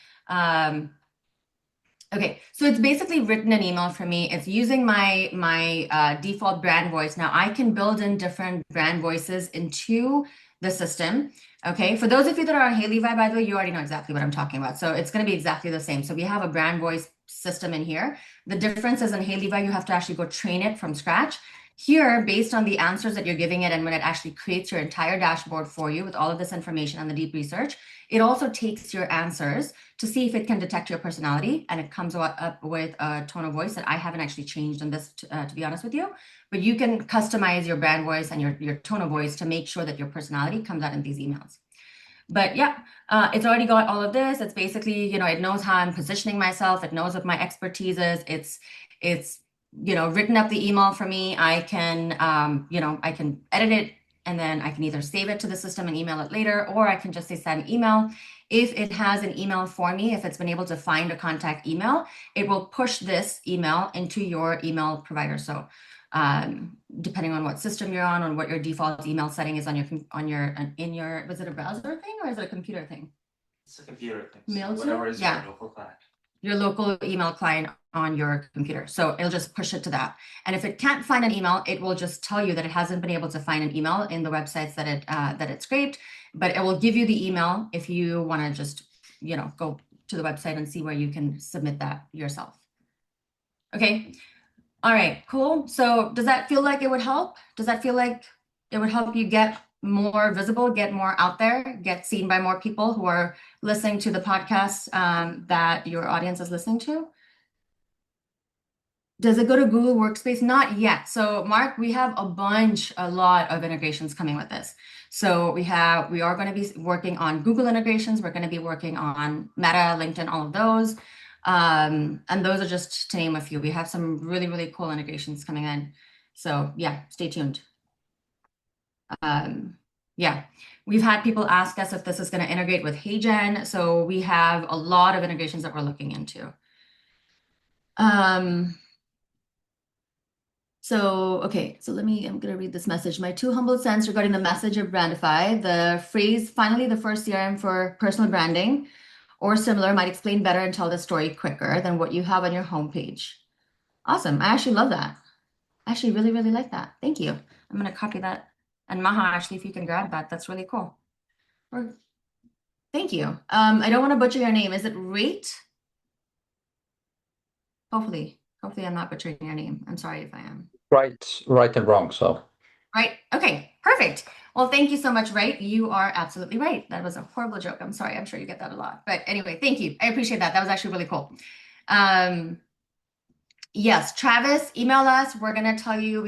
Okay, so it's basically written an email for me. It's using my default brand voice. Now I can build in different brand voices into the system. Okay, for those of you that are on heyLevi, by the way, you already know exactly what I'm talking about. So it's going to be exactly the same. So we have a brand voice system in here. The difference is in heyLevi, you have to actually go train it from scratch. Here, based on the answers that you're giving it and when it actually creates your entire dashboard for you with all of this information and the deep research, it also takes your answers to see if it can detect your personality, and it comes up with a tone of voice that I haven't actually changed in this, to be honest with you. But you can customize your brand voice and your tone of voice to make sure that your personality comes out in these emails. But yeah, it's already got all of this. It's basically, it knows how I'm positioning myself. It knows what my expertise is. It's written up the email for me. I can, I can edit it, and then I can either save it to the system and email it later, or I can just say send email. If it has an email for me, if it's been able to find a contact email, it will push this email into your email provider. So depending on what system you're on what your default email setting is in your, was it a browser thing or is it a computer thing? It's a computer thing. Mail to? Whatever is Yeah. your local client. Your local email client on your computer. So it'll just push it to that. And if it can't find an email, it will just tell you that it hasn't been able to find an email in the websites that it scraped, but it will give you the email if you want to just, go to the website and see where you can submit that yourself. Okay. All right, cool. So does that feel like it would help? Does that feel like it would help you get more visible, get more out there, get seen by more people who are listening to the podcast that your audience is listening to? Does it go to Google Workspace? Not yet. So Mark, we have a lot of integrations coming with this. So we are going to be working on Google integrations. We're going to be working on Meta, LinkedIn, all of those. And those are just to name a few. We have some really, really cool integrations coming in. So yeah, stay tuned. Yeah, we've had people ask us if this is going to integrate with HeyGen. So we have a lot of integrations that we're looking into. Okay, so I'm going to read this message. My two humble cents regarding the message of BrandifAI, the phrase, finally, the first CRM for personal branding or similar might explain better and tell the story quicker than what you have on your homepage. Awesome. I actually love that. I actually really, really like that. Thank you. I'm going to copy that. And Maha, actually, if you can grab that, that's really cool. Thank you. I don't want to butcher your name. Is it Rate? Hopefully I'm not butchering your name. I'm sorry if I am. Right and wrong. So. Right. Okay. Perfect. Well, thank you so much, Right? You are absolutely right. That was a horrible joke. I'm sorry. I'm sure you get that a lot. But anyway, thank you. I appreciate that. That was actually really cool. Yes, Travis, email us. We're going to tell you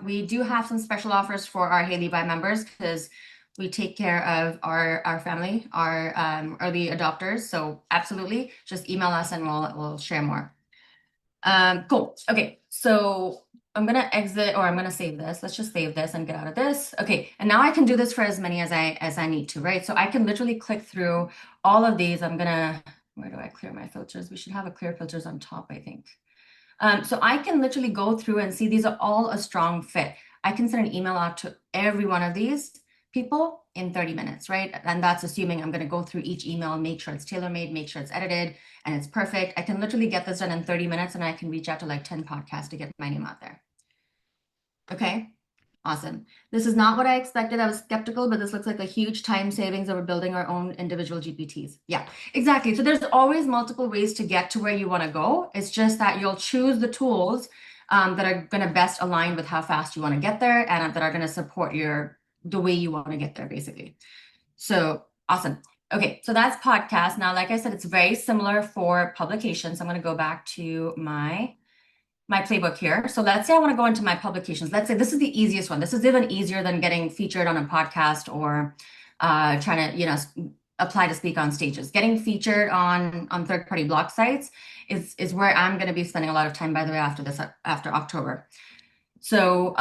we do have some special offers for our heyLevi members because we take care of our family, our early adopters. So absolutely, just email us and we'll share more. Cool. Okay, so I'm gonna exit, or I'm gonna save this. Let's just save this and get out of this. Okay, and now I can do this for as many as I need to, right? So I can literally click through all of these. Where do I clear my filters? We should have a clear filters on top, I think. So I can literally go through and see these are all a strong fit. I can send an email out to every one of these people in 30 minutes, right? And that's assuming I'm going to go through each email, make sure it's tailor-made, make sure it's edited, and it's perfect. I can literally get this done in 30 minutes, and I can reach out to like 10 podcasts to get my name out there. Okay, awesome. This is not what I expected. I was skeptical, but this looks like a huge time savings over building our own individual GPTs. Yeah, exactly. So there's always multiple ways to get to where you want to go. It's just that you'll choose the tools that are going to best align with how fast you want to get there and that are going to support the way you want to get there, basically. So awesome. Okay, so that's podcast. Now, like I said, it's very similar for publications. I'm going to go back to my playbook here. So let's say I want to go into my publications. Let's say this is the easiest one. This is even easier than getting featured on a podcast or trying to, apply to speak on stages. Getting featured on third-party blog sites is where I'm going to be spending a lot of time, by the way, after October. So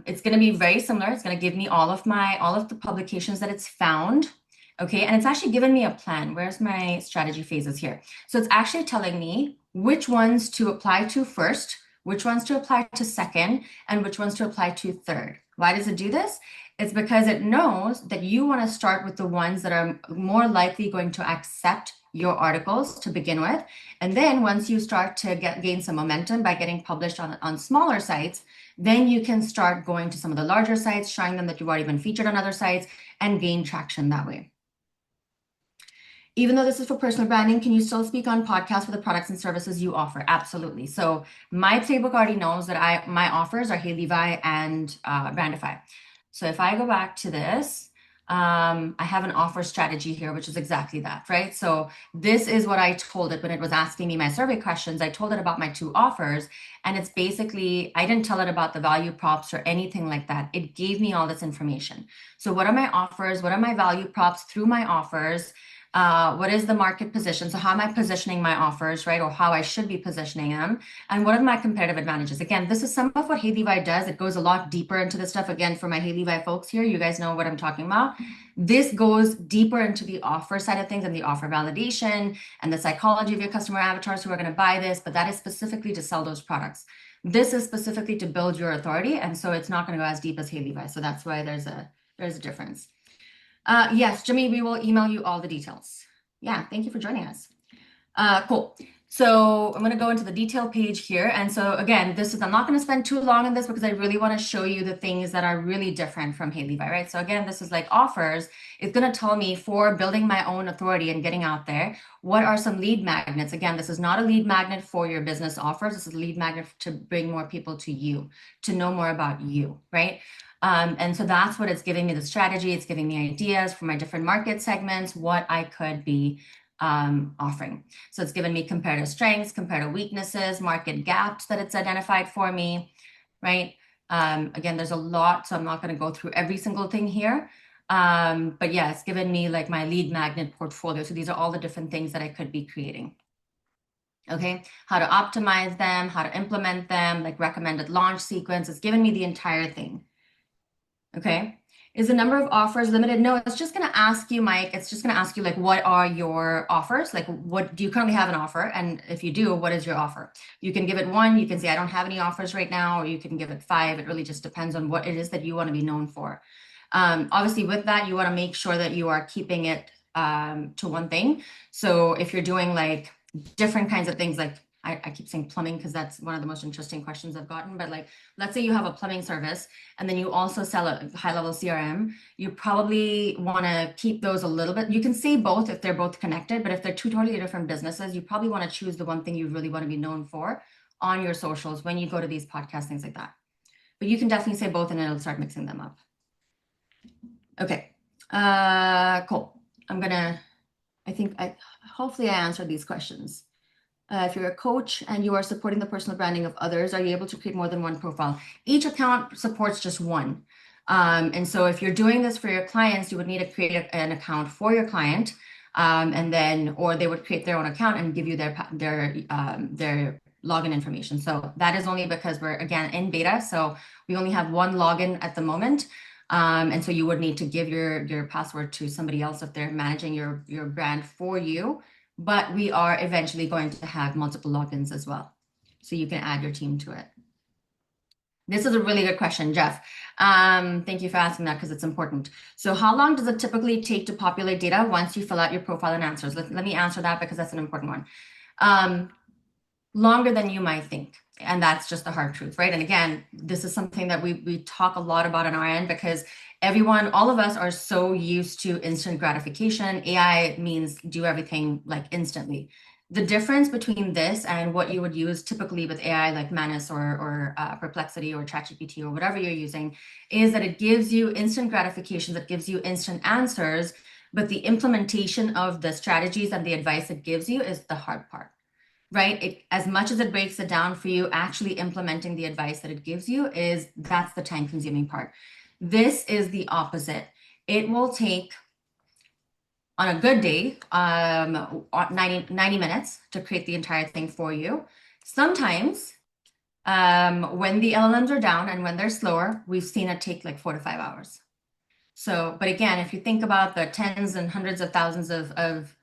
it's going to be very similar. It's going to give me all of the publications that it's found. Okay, and it's actually given me a plan. Where's my strategy phases here? So it's actually telling me which ones to apply to first, which ones to apply to second, and which ones to apply to third. Why does it do this? It's because it knows that you want to start with the ones that are more likely going to accept your articles to begin with. And then once you start to gain some momentum by getting published on smaller sites, then you can start going to some of the larger sites, showing them that you've already been featured on other sites and gain traction that way. Even though this is for personal branding, can you still speak on podcasts for the products and services you offer? Absolutely. So my playbook already knows that my offers are heyLevi and BrandifAI. So if I go back to this, I have an offer strategy here, which is exactly that, right? So this is what I told it when it was asking me my survey questions. I told it about my 2 offers, and it's basically, I didn't tell it about the value props or anything like that. It gave me all this information. So what are my offers? What are my value props through my offers? What is the market position? So how am I positioning my offers, right? Or how I should be positioning them? And what are my competitive advantages? Again, this is some of what heyLevi does. It goes a lot deeper into this stuff. Again, for my heyLevi folks here, you guys know what I'm talking about. This goes deeper into the offer side of things and the offer validation and the psychology of your customer avatars who are going to buy this, but that is specifically to sell those products. This is specifically to build your authority. And so it's not going to go as deep as heyLevi. So that's why there's a difference. Yes, Jimmy, we will email you all the details. Yeah, thank you for joining us. Cool. So I'm going to go into the detail page here. And so again, I'm not going to spend too long on this because I really want to show you the things that are really different from heyLevi, right? So again, this is like offers. It's going to tell me for building my own authority and getting out there, what are some lead magnets? Again, this is not a lead magnet for your business offers. This is a lead magnet to bring more people to you, to know more about you, right? And so that's what it's giving me, the strategy. It's giving me ideas for my different market segments, what I could be offering. So it's given me comparative strengths, comparative weaknesses, market gaps that it's identified for me, right? Again, there's a lot, so I'm not going to go through every single thing here. But yeah, it's given me like my lead magnet portfolio. So these are all the different things that I could be creating. Okay, how to optimize them, how to implement them, like recommended launch sequence. It's given me the entire thing. Okay. Is the number of offers limited? No, it's just going to ask you, Mike, it's just going to ask you like, what are your offers? Like, what do you currently have an offer? And if you do, what is your offer? You can give it 1, you can say, I don't have any offers right now, or you can give it 5. It really just depends on what it is that you want to be known for. Obviously with that, you want to make sure that you are keeping it to one thing. So if you're doing like different kinds of things, like I keep saying plumbing because that's one of the most interesting questions I've gotten. But like, let's say you have a plumbing service and then you also sell a high-level CRM. You probably want to keep those a little bit. You can say both if they're both connected, but if they're 2 totally different businesses, you probably want to choose the one thing you really want to be known for on your socials when you go to these podcasts, things like that. But you can definitely say both and it'll start mixing them up. Okay, cool. Hopefully I answered these questions. If you're a coach and you are supporting the personal branding of others, are you able to create more than 1 profile? Each account supports just 1. And so if you're doing this for your clients, you would need to create an account for your client, and then, or they would create their own account and give you their login information. So that is only because we're, again, in beta. So we only have 1 login at the moment. And so you would need to give your password to somebody else if they're managing your brand for you. But we are eventually going to have multiple logins as well. So you can add your team to it. This is a really good question, Jeff. Thank you for asking that because it's important. So how long does it typically take to populate data once you fill out your profile and answers? Let me answer that because that's an important one. Longer than you might think. And that's just the hard truth, right? And again, this is something that we talk a lot about on our end because all of us are so used to instant gratification. AI means do everything like instantly. The difference between this and what you would use typically with AI like Manus or Perplexity or ChatGPT or whatever you're using is that it gives you instant gratifications, it gives you instant answers, but the implementation of the strategies and the advice it gives you is the hard part. Right? As much as it breaks it down for you, actually implementing the advice that it gives you that's the time consuming part. This is the opposite. It will take, on a good day, 90 minutes to create the entire thing for you. Sometimes when the LLMs are down and when they're slower, we've seen it take like 4 to 5 hours. So, but again, if you think about the tens and hundreds of thousands of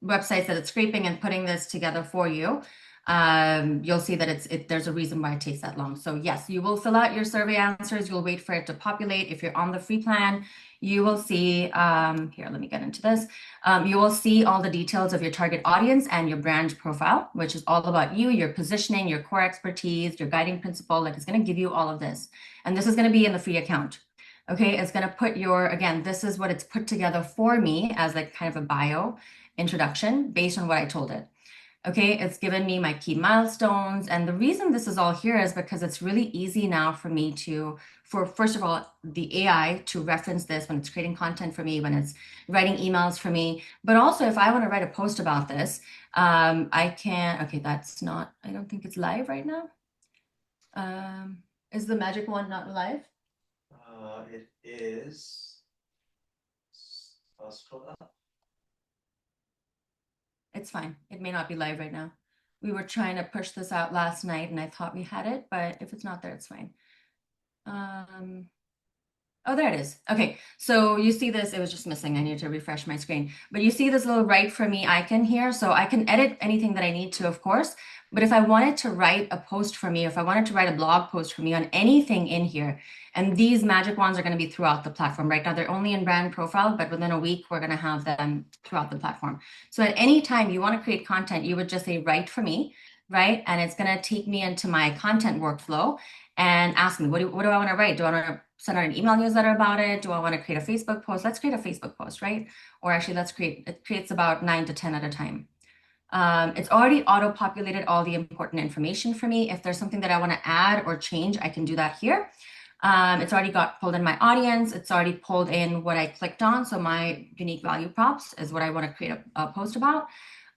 websites that it's scraping and putting this together for you, you'll see that there's a reason why it takes that long. So yes, you will fill out your survey answers. You'll wait for it to populate. If you're on the free plan, you will see, here, let me get into this. You will see all the details of your target audience and your brand profile, which is all about you, your positioning, your core expertise, your guiding principle. Like, it's going to give you all of this. And this is going to be in the free account. Okay, it's going to put your, again, this is what it's put together for me as like kind of a bio introduction based on what I told it. Okay, it's given me my key milestones. And the reason this is all here is because it's really easy now for me to, first of all, the AI to reference this when it's creating content for me, when it's writing emails for me. But also, if I want to write a post about this, I can, okay, that's not, I don't think it's live right now. Is the magic wand not live? It is. Scroll up. It's fine. It may not be live right now. We were trying to push this out last night and I thought we had it, but if it's not there, it's fine. Oh, there it is. Okay, so you see this, it was just missing. I need to refresh my screen. But you see this little write for me icon here. So I can edit anything that I need to, of course. But if I wanted to write a post for me, if I wanted to write a blog post for me on anything in here, and these magic wands are going to be throughout the platform. Right now, they're only in brand profile, but within a week, we're going to have them throughout the platform. So at any time you want to create content, you would just say, write for me, right? And it's going to take me into my content workflow and ask me, what do I want to write? Do I want to send out an email newsletter about it? Do I want to create a Facebook post? Let's create a Facebook post, right? Or actually, it creates about 9 to 10 at a time. It's already auto-populated all the important information for me. If there's something that I want to add or change, I can do that here. It's already got pulled in my audience. It's already pulled in what I clicked on. So my unique value props is what I want to create a post about.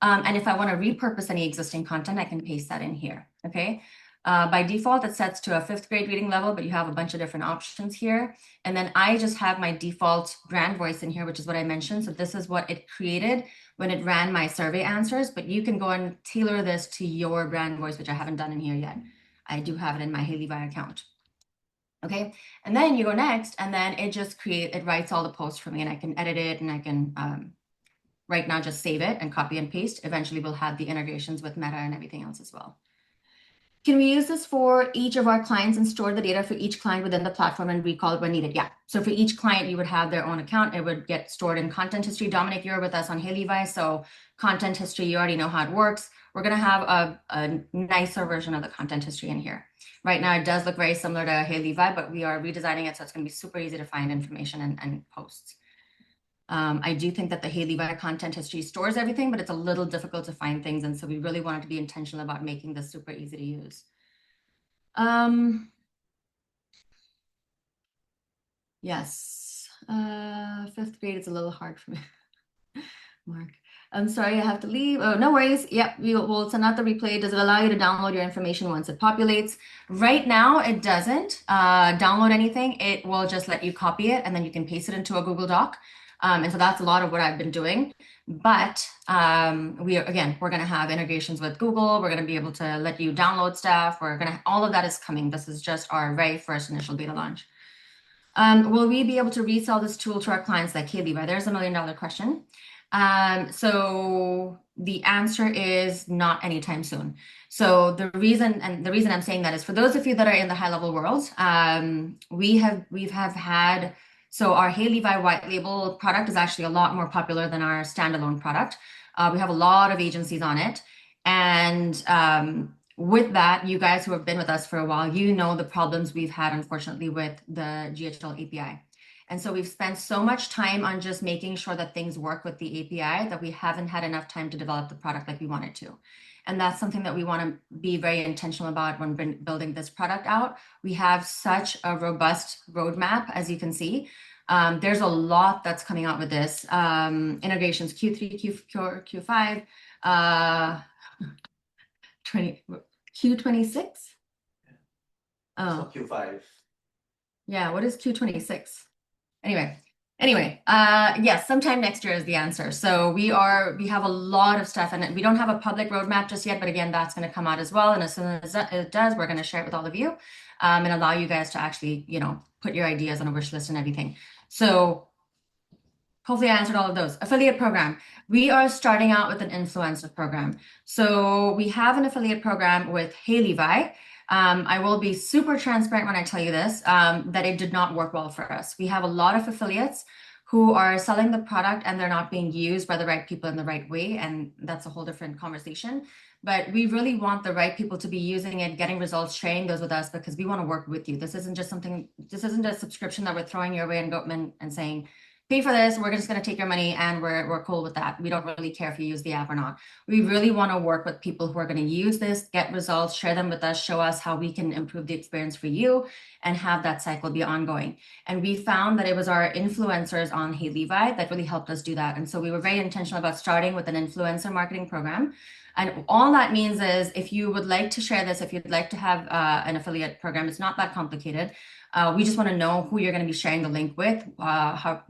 And if I want to repurpose any existing content, I can paste that in here, okay? By default, it sets to a 5th grade reading level, but you have a bunch of different options here. And then I just have my default brand voice in here, which is what I mentioned. So this is what it created when it ran my survey answers, but you can go and tailor this to your brand voice, which I haven't done in here yet. I do have it in my heyLevi account. Okay, and then you go next, and then it writes all the posts for me, and I can edit it, and I can right now just save it and copy and paste. Eventually, we'll have the integrations with Meta and everything else as well. Can we use this for each of our clients and store the data for each client within the platform and recall it when needed? Yeah. So for each client, you would have their own account. It would get stored in content history. Dominic, you're with us on heyLevi, so content history, you already know how it works. We're going to have a nicer version of the content history in here. Right now, it does look very similar to heyLevi, but we are redesigning it, so it's going to be super easy to find information and posts. I do think that the heyLevi content history stores everything, but it's a little difficult to find things. And so we really wanted to be intentional about making this super easy to use. Yes, 5th grade is a little hard for me. Mark, I'm sorry, I have to leave. Oh, no worries. Yep, we'll send out the replay. Does it allow you to download your information once it populates? Right now, it doesn't download anything. It will just let you copy it, and then you can paste it into a Google Doc. And so that's a lot of what I've been doing. But we're going to have integrations with Google. We're going to be able to let you download stuff. All of that is coming. This is just our very first initial beta launch. Will we be able to resell this tool to our clients like heyLevi? There's $1 million question. So the answer is not anytime soon. So the reason I'm saying that is for those of you that are in the high level world, we've had. So our heyLevi white label product is actually a lot more popular than our standalone product. We have a lot of agencies on it. And with that, you guys who have been with us for a while, you know the problems we've had, unfortunately, with the GHL API. And so we've spent so much time on just making sure that things work with the API that we haven't had enough time to develop the product like we wanted to. And that's something that we want to be very intentional about when building this product out. We have such a robust roadmap, as you can see. There's a lot that's coming out with this. Integrations Q3, Q4, Q5, Q26? Oh, Q5. Yeah, what is Q26? Anyway, yes, sometime next year is the answer. So we have a lot of stuff, and we don't have a public roadmap just yet, but again, that's going to come out as well. And as soon as it does, we're going to share it with all of you and allow you guys to actually, put your ideas on a wish list and everything. So hopefully I answered all of those. Affiliate program. We are starting out with an influencer program. So we have an affiliate program with heyLevi. I will be super transparent when I tell you this, that it did not work well for us. We have a lot of affiliates who are selling the product and they're not being used by the right people in the right way. And that's a whole different conversation. But we really want the right people to be using it, getting results, sharing those with us, because we want to work with you. This isn't a subscription that we're throwing your way and saying, pay for this, we're just going to take your money and we're cool with that. We don't really care if you use the app or not. We really want to work with people who are going to use this, get results, share them with us, show us how we can improve the experience for you and have that cycle be ongoing. And we found that it was our influencers on heyLevi that really helped us do that. And so we were very intentional about starting with an influencer marketing program. And all that means is if you would like to share this, if you'd like to have an affiliate program, it's not that complicated. We just want to know who you're going to be sharing the link with, how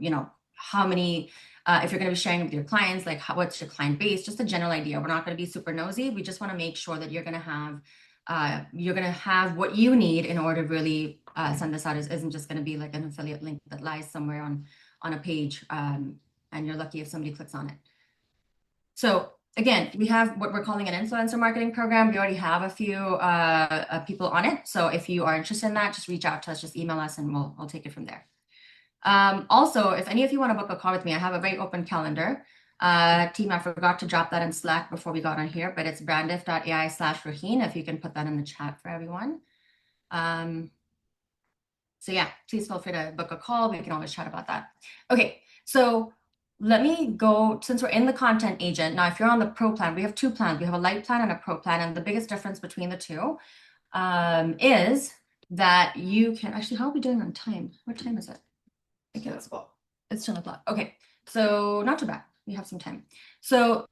many, if you're going to be sharing with your clients, like what's your client base, just a general idea. We're not going to be super nosy. We just want to make sure that you're going to have what you need in order to really send this out. It isn't just going to be like an affiliate link that lies somewhere on a page, and you're lucky if somebody clicks on it. So again, we have what we're calling an influencer marketing program. We already have a few people on it. So if you are interested in that, just reach out to us, just email us and we'll take it from there. Also, if any of you want to book a call with me, I have a very open calendar. Team, I forgot to drop that in Slack before we got on here, but it's brandif.ai/Ruheene, if you can put that in the chat for everyone. So yeah, please feel free to book a call. We can always chat about that. Okay, so let me go, since we're in the content agent, now if you're on the pro plan, we have two plans. We have a light plan and a pro plan, and the biggest difference between the two is that you can, actually, how are we doing on time? What time is it? Okay, it's 10 o'clock. Okay, so not too bad. We have some time. So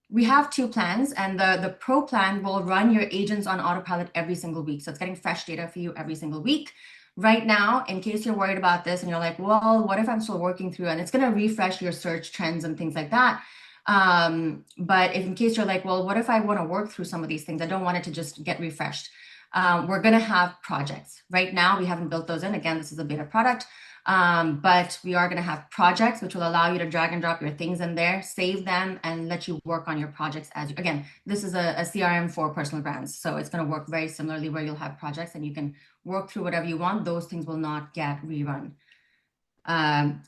we have two plans, and the pro plan will run your agents on autopilot every single week. So it's getting fresh data for you every single week. Right now, in case you're worried about this and you're like, well, what if I'm still working through, and it's going to refresh your search trends and things like that. But if in case you're like, well, what if I want to work through some of these things? I don't want it to just get refreshed. We're going to have projects. Right now, we haven't built those in. Again, this is a beta product. But we are going to have projects which will allow you to drag and drop your things in there, save them, and let you work on your projects as you, again, this is a CRM for personal brands. So it's going to work very similarly where you'll have projects and you can work through whatever you want. Those things will not get rerun.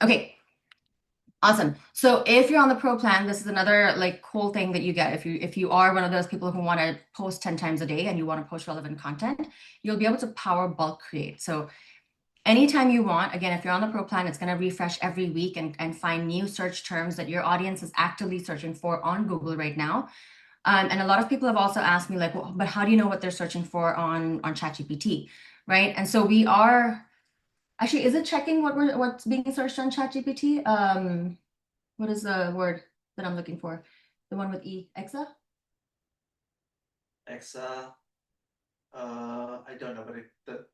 Okay. Awesome. So if you're on the pro plan, this is another like cool thing that you get. If you are one of those people who want to post 10 times a day and you want to post relevant content, you'll be able to power bulk create. So anytime you want, again, if you're on the pro plan, it's going to refresh every week and find new search terms that your audience is actively searching for on Google right now. And a lot of people have also asked me like, well, but how do you know what they're searching for on ChatGPT, right? And so we are, actually, is it checking what's being searched on ChatGPT? What is the word that I'm looking for? The one with E, Exa? Exa, I don't know, but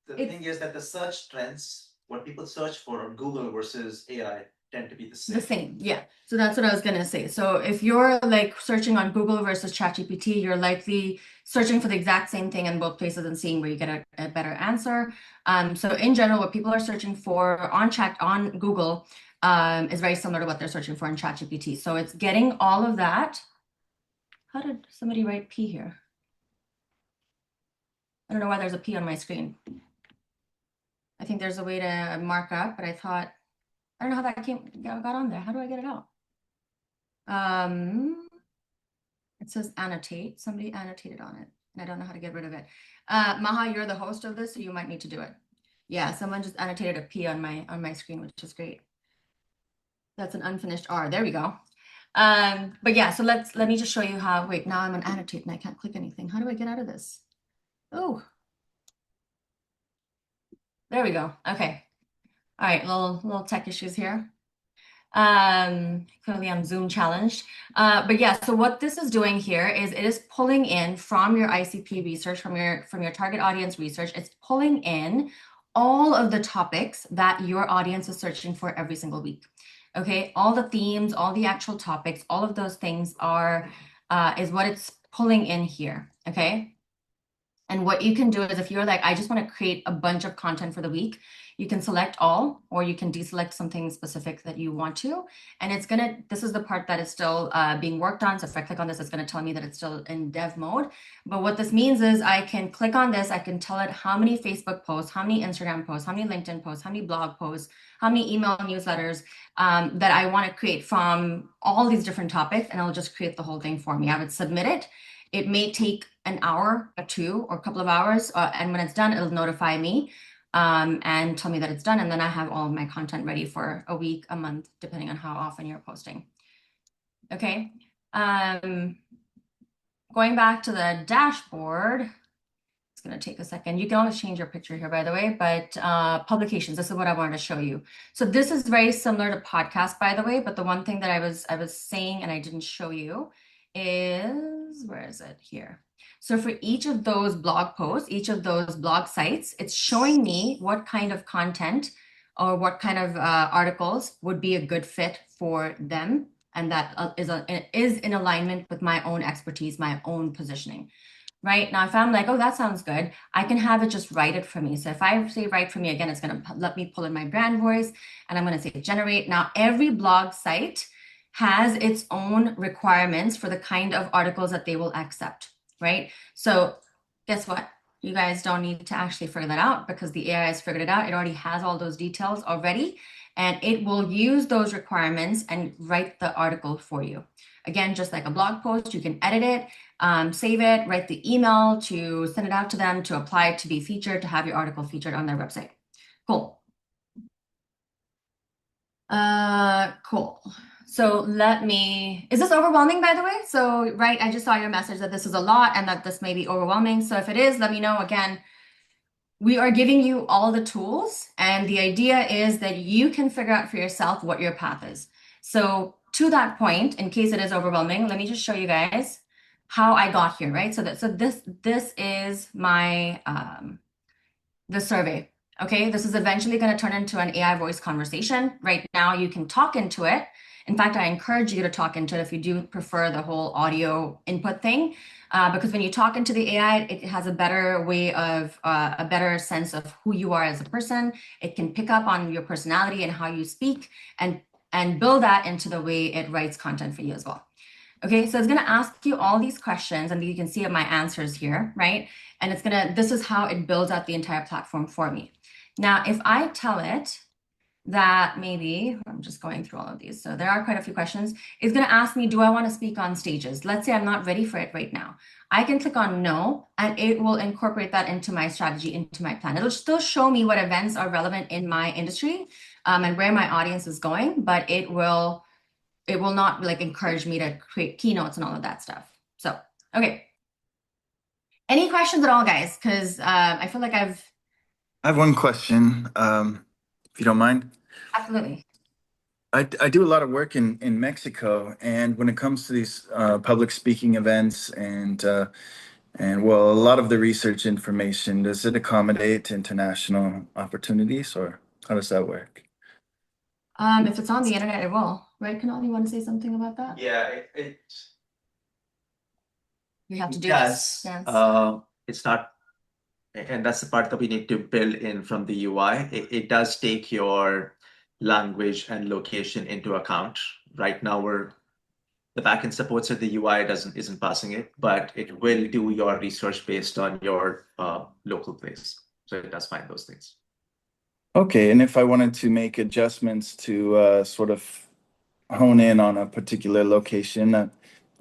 the thing is that the search trends, what people search for on Google versus AI tend to be the same. The same, yeah. So that's what I was gonna say. So if you're like searching on Google versus ChatGPT, you're likely searching for the exact same thing in both places and seeing where you get a better answer. So in general, what people are searching for on Google is very similar to what they're searching for in ChatGPT. So it's getting all of that. How did somebody write P here? I don't know why there's a P on my screen. I think there's a way to mark up, but I thought, I don't know how that got on there. How do I get it out? It says annotate. Somebody annotated on it, and I don't know how to get rid of it. Maha, you're the host of this, so you might need to do it. Yeah, someone just annotated a P on my screen, which is great. That's an unfinished R. There we go. But yeah, so let me just show you how. Wait, now I'm an annotate and I can't click anything. How do I get out of this? Oh, there we go. Okay. All right, little tech issues here. Clearly I'm Zoom challenged. But yeah, so what this is doing here is it is pulling in from your ICP research, from your target audience research, it's pulling in all of the topics that your audience is searching for every single week. Okay, all the themes, all the actual topics, all of those things are is what it's pulling in here. Okay. And what you can do is if you're like, I just want to create a bunch of content for the week, you can select all, or you can deselect something specific that you want to. And this is the part that is still being worked on. So if I click on this, it's going to tell me that it's still in dev mode. But what this means is I can click on this, I can tell it how many Facebook posts, how many Instagram posts, how many LinkedIn posts, how many blog posts, how many email newsletters that I want to create from all these different topics, and it'll just create the whole thing for me. I would submit it. It may take an hour or two or a couple of hours, and when it's done, it'll notify me and tell me that it's done. And then I have all of my content ready for a week, a month, depending on how often you're posting. Okay. Going back to the dashboard, it's going to take a second. You can always change your picture here, by the way, but publications, this is what I wanted to show you. So this is very similar to podcast, by the way, but the one thing that I was saying and I didn't show you is, where is it here? So for each of those blog posts, each of those blog sites, it's showing me what kind of content or what kind of articles would be a good fit for them. And that is in alignment with my own expertise, my own positioning. Right now, if I'm like, oh, that sounds good, I can have it just write it for me. So if I say write for me again, it's going to let me pull in my brand voice and I'm going to say generate. Now, every blog site has its own requirements for the kind of articles that they will accept, right? So guess what? You guys don't need to actually figure that out because the AI has figured it out. It already has all those details already, and it will use those requirements and write the article for you. Again, just like a blog post, you can edit it, save it, write the email to send it out to them, to apply it to be featured, to have your article featured on their website. Cool. Cool. So is this overwhelming, by the way? So, right, I just saw your message that this is a lot and that this may be overwhelming. So if it is, let me know. Again, we are giving you all the tools, and the idea is that you can figure out for yourself what your path is. So to that point, in case it is overwhelming, let me just show you guys how I got here, right? So this is my the survey. Okay, this is eventually going to turn into an AI voice conversation. Right now, you can talk into it. In fact, I encourage you to talk into it if you do prefer the whole audio input thing, because when you talk into the AI, it has a better way of a better sense of who you are as a person. It can pick up on your personality and how you speak, and build that into the way it writes content for you as well. Okay, so it's going to ask you all these questions, and you can see my answers here, right? And this is how it builds out the entire platform for me. Now, if I tell it that maybe, I'm just going through all of these, so there are quite a few questions. It's going to ask me, do I want to speak on stages? Let's say I'm not ready for it right now. I can click on no, and it will incorporate that into my strategy, into my plan. It'll still show me what events are relevant in my industry and where my audience is going, but it will not like encourage me to create keynotes and all of that stuff. So, okay. Any questions at all, guys? Because I feel like I have one question, if you don't mind. Absolutely. I do a lot of work in Mexico, and when it comes to these public speaking events and well, a lot of the research information, does it accommodate international opportunities, or how does that work? If it's on the internet, it will. Right, Kunal, you want to say something about that? Yeah, We have to do yes. this. Yes. It's not, and that's the part that we need to build in from the UI. It does take your language and location into account. Right now, the backend supports it, the UI isn't passing it, but it will do your research based on your local place. So it does find those things. Okay, and if I wanted to make adjustments to sort of hone in on a particular location,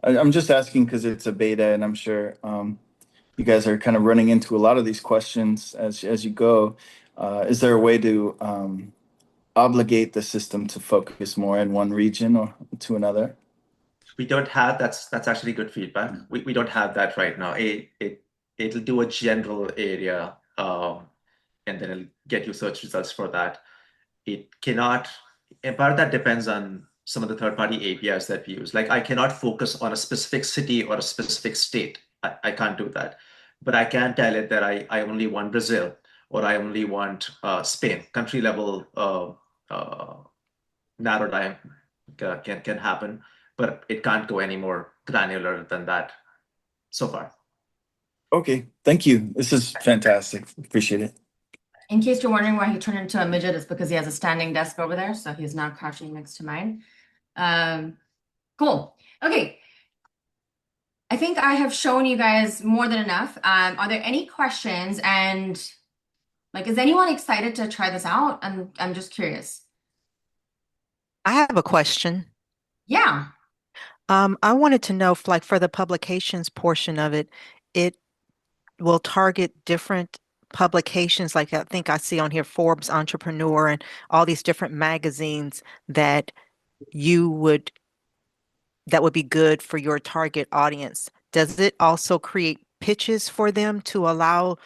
I'm just asking because it's a beta, and I'm sure you guys are kind of running into a lot of these questions as you go. Is there a way to obligate the system to focus more in one region or to another? We don't have that's actually good feedback. We don't have that right now. It'll do a general area, and then it'll get you search results for that. It cannot, and part of that depends on some of the third-party APIs that we use. Like I cannot focus on a specific city or a specific state. I can't do that. But I can tell it that I only want Brazil, or I only want Spain. Country level narrow down can happen, but it can't go any more granular than that so far. Okay, thank you. This is fantastic. Appreciate it. In case you're wondering why he turned into a midget, it's because he has a standing desk over there, so he's now crouching next to mine. Cool. Okay. I think I have shown you guys more than enough. Are there any questions? And like, is anyone excited to try this out? I'm just curious. I have a question. Yeah. I wanted to know if, like, for the publications portion of it, it will target different publications. Like, I think I see on here Forbes Entrepreneur and all these different magazines that you would that would be good for your target audience. Does it also create pitches for them to allow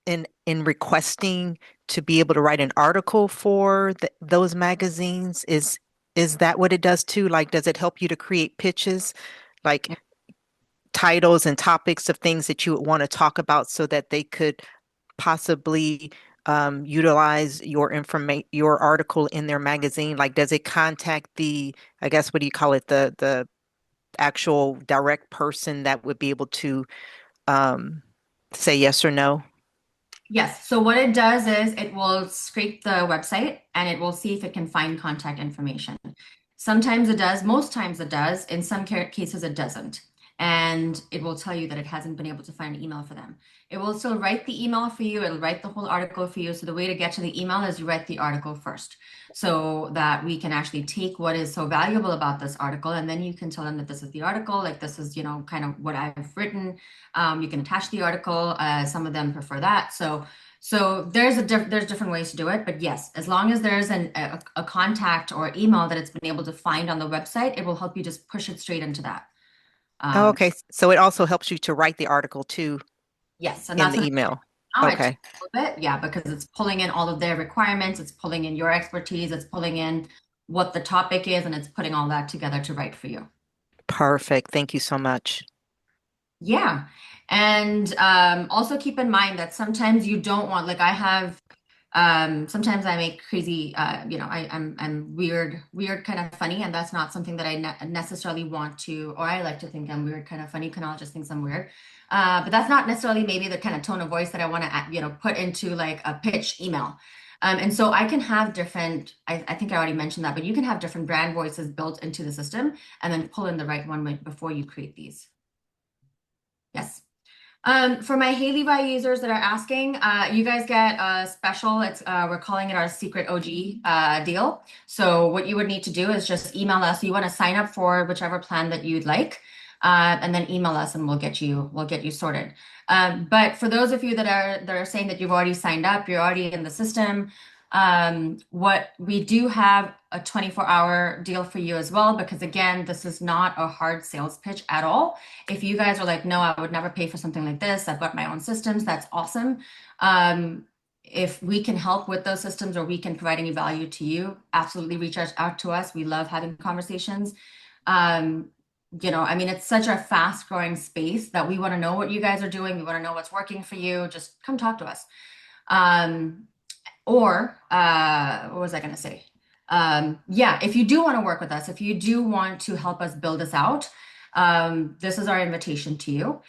in requesting to be able to write an article for those magazines? Is that what it does too? Like, does it help you to create pitches, like titles and topics of things that you would want to talk about so that they could possibly utilize your article in their magazine? Like, does it contact I guess, what do you call it, the actual direct person that would be able to um, say yes or no? Yes. So what it does is it will scrape the website and it will see if it can find contact information. Sometimes it does, most times it does. In some cases, it doesn't. And it will tell you that it hasn't been able to find an email for them. It will still write the email for you. It'll write the whole article for you. So the way to get to the email is you write the article first so that we can actually take what is so valuable about this article. And then you can tell them that this is the article, like this is, kind of what I've written. You can attach the article. Some of them prefer that. So there's different ways to do it, but yes, as long as there's a contact or email that it's been able to find on the website, it will help you just push it straight into that. Oh, okay. So it also helps you to write the article too Yes, and in that's the what email. it Okay. takes a little bit, yeah, because it's pulling in all of their requirements, it's pulling in your expertise, it's pulling in what the topic is, and it's putting all that together to write for you. Perfect. Thank you so much. Yeah. And also keep in mind that sometimes you don't want, like I have, sometimes I make crazy, I'm weird kind of funny, and that's not something that I necessarily want to, or I like to think I'm weird kind of funny. Kanal just thinks I'm weird. But that's not necessarily maybe the kind of tone of voice that I want to, put into like a pitch email. And so I can have different, I think I already mentioned that, but you can have different brand voices built into the system and then pull in the right one before you create these. Yes. For my heyLevi users that are asking, you guys get a special. It's we're calling it our secret OG deal. So what you would need to do is just email us. You want to sign up for whichever plan that you'd like, and then email us, and we'll get you sorted. But for those of you that are saying that you've already signed up, you're already in the system. What we do have a 24-hour deal for you as well, because again, this is not a hard sales pitch at all. If you guys are like, no, I would never pay for something like this, I've got my own systems, that's awesome. If we can help with those systems or we can provide any value to you, absolutely reach out to us. We love having conversations. It's such a fast growing space that we want to know what you guys are doing. We want to know what's working for you. Just come talk to us. What was I going to say? If you do want to work with us, if you do want to help us build this out, this is our invitation to you.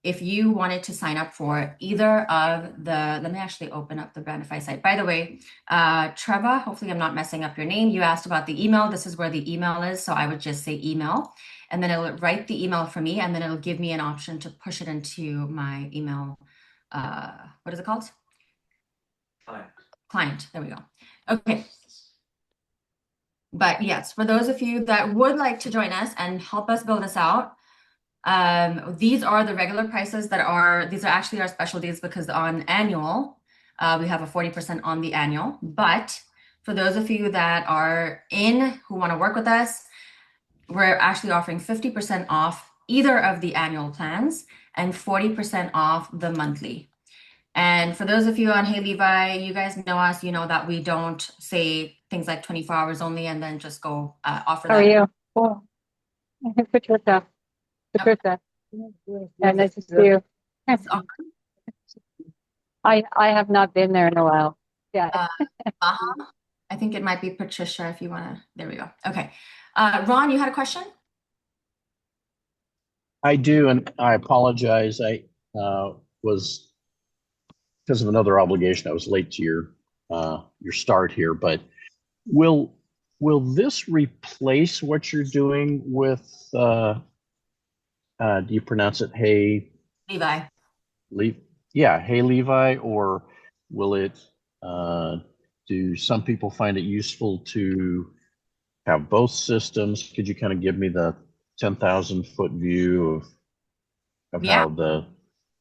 If you wanted to sign up for either of let me actually open up the BrandifAI site. By the way, Treva, hopefully I'm not messing up your name. You asked about the email. This is where the email is. So I would just say email, and then it'll write the email for me, and then it'll give me an option to push it into my email. What is it called? Client. There we go. Okay. But yes, for those of you that would like to join us and help us build this out, these are the regular prices these are actually our special deals, because on annual, we have a 40% on the annual. But for those of you that are who want to work with us, we're actually offering 50% off either of the annual plans and 40% off the monthly. And for those of you on heyLevi, you guys know us, you know that we don't say things like 24 hours only and then just go offer that. How are you? Cool. Patricia. Patricia. Yeah, nice to see you. I have not been there in a while. Yeah. I think it might be Patricia if you want to. There we go. Okay. Ron, you had a question? I do, and I apologize. was because of another obligation. I was late to your start here, but will this replace what you're doing with? Do you pronounce it Levi. heyLevi, or will it? Do some people find it useful to have both systems? Could you kind of give me the 10,000-foot view of Yeah. how the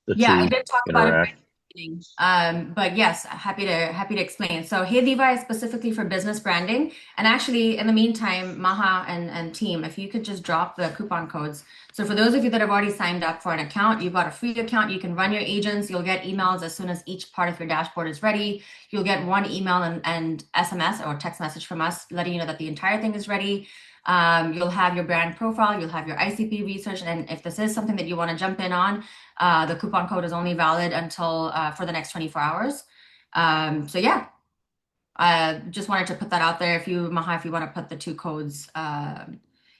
Yeah, I two did talk about it right interact? at the beginning. But yes, happy to explain. So heyLevi is specifically for business branding. And actually, in the meantime, Maha and team, if you could just drop the coupon codes. So for those of you that have already signed up for an account, you've got a free account, you can run your agents, you'll get emails as soon as each part of your dashboard is ready. You'll get one email and SMS or text message from us letting you know that the entire thing is ready. You'll have your brand profile, you'll have your ICP research, and if this is something that you want to jump in on, the coupon code is only valid until for the next 24 hours. So yeah, I just wanted to put that out there. Maha, if you want to put the two codes.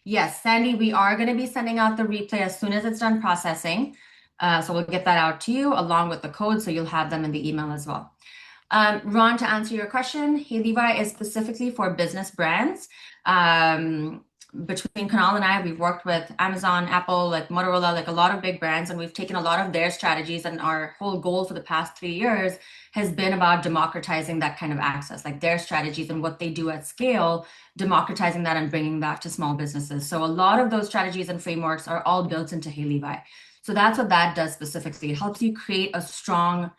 Yes, Sandy, we are going to be sending out the replay as soon as it's done processing. So we'll get that out to you along with the code, so you'll have them in the email as well. Ron, to answer your question, heyLevi is specifically for business brands. Between Kunal and I, we've worked with Amazon, Apple, like Motorola, like a lot of big brands, and we've taken a lot of their strategies, and our whole goal for the past 3 years has been about democratizing that kind of access, like their strategies and what they do at scale, democratizing that and bringing that to small businesses. So a lot of those strategies and frameworks are all built into heyLevi. So that's what that does specifically. It helps you create a strong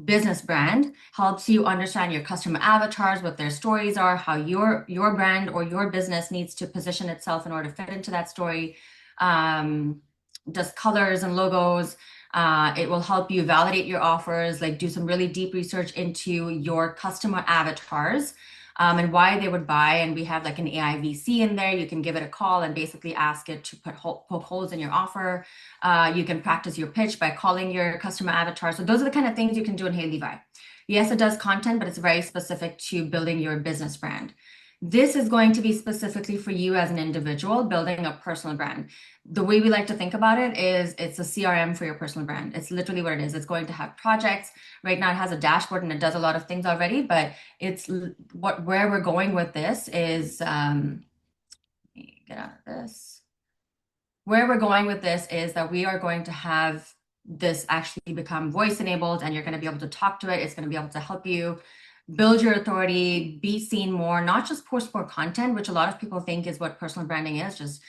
business brand, helps you understand your customer avatars, what their stories are, how your brand or your business needs to position itself in order to fit into that story. Does colors and logos. It will help you validate your offers, like do some really deep research into your customer avatars and why they would buy. And we have like an AI VC in there. You can give it a call and basically ask it to poke holes in your offer. You can practice your pitch by calling your customer avatar. So those are the kind of things you can do in heyLevi. Yes, it does content, but it's very specific to building your business brand. This is going to be specifically for you as an individual building a personal brand. The way we like to think about it is it's a CRM for your personal brand. It's literally what it is. It's going to have projects. Right now it has a dashboard and it does a lot of things already, but it's where we're going with this is, let me get out of this. Where we're going with this is that we are going to have this actually become voice enabled, and you're going to be able to talk to it. It's going to be able to help you build your authority, be seen more, not just post more content, which a lot of people think is what personal branding is, just,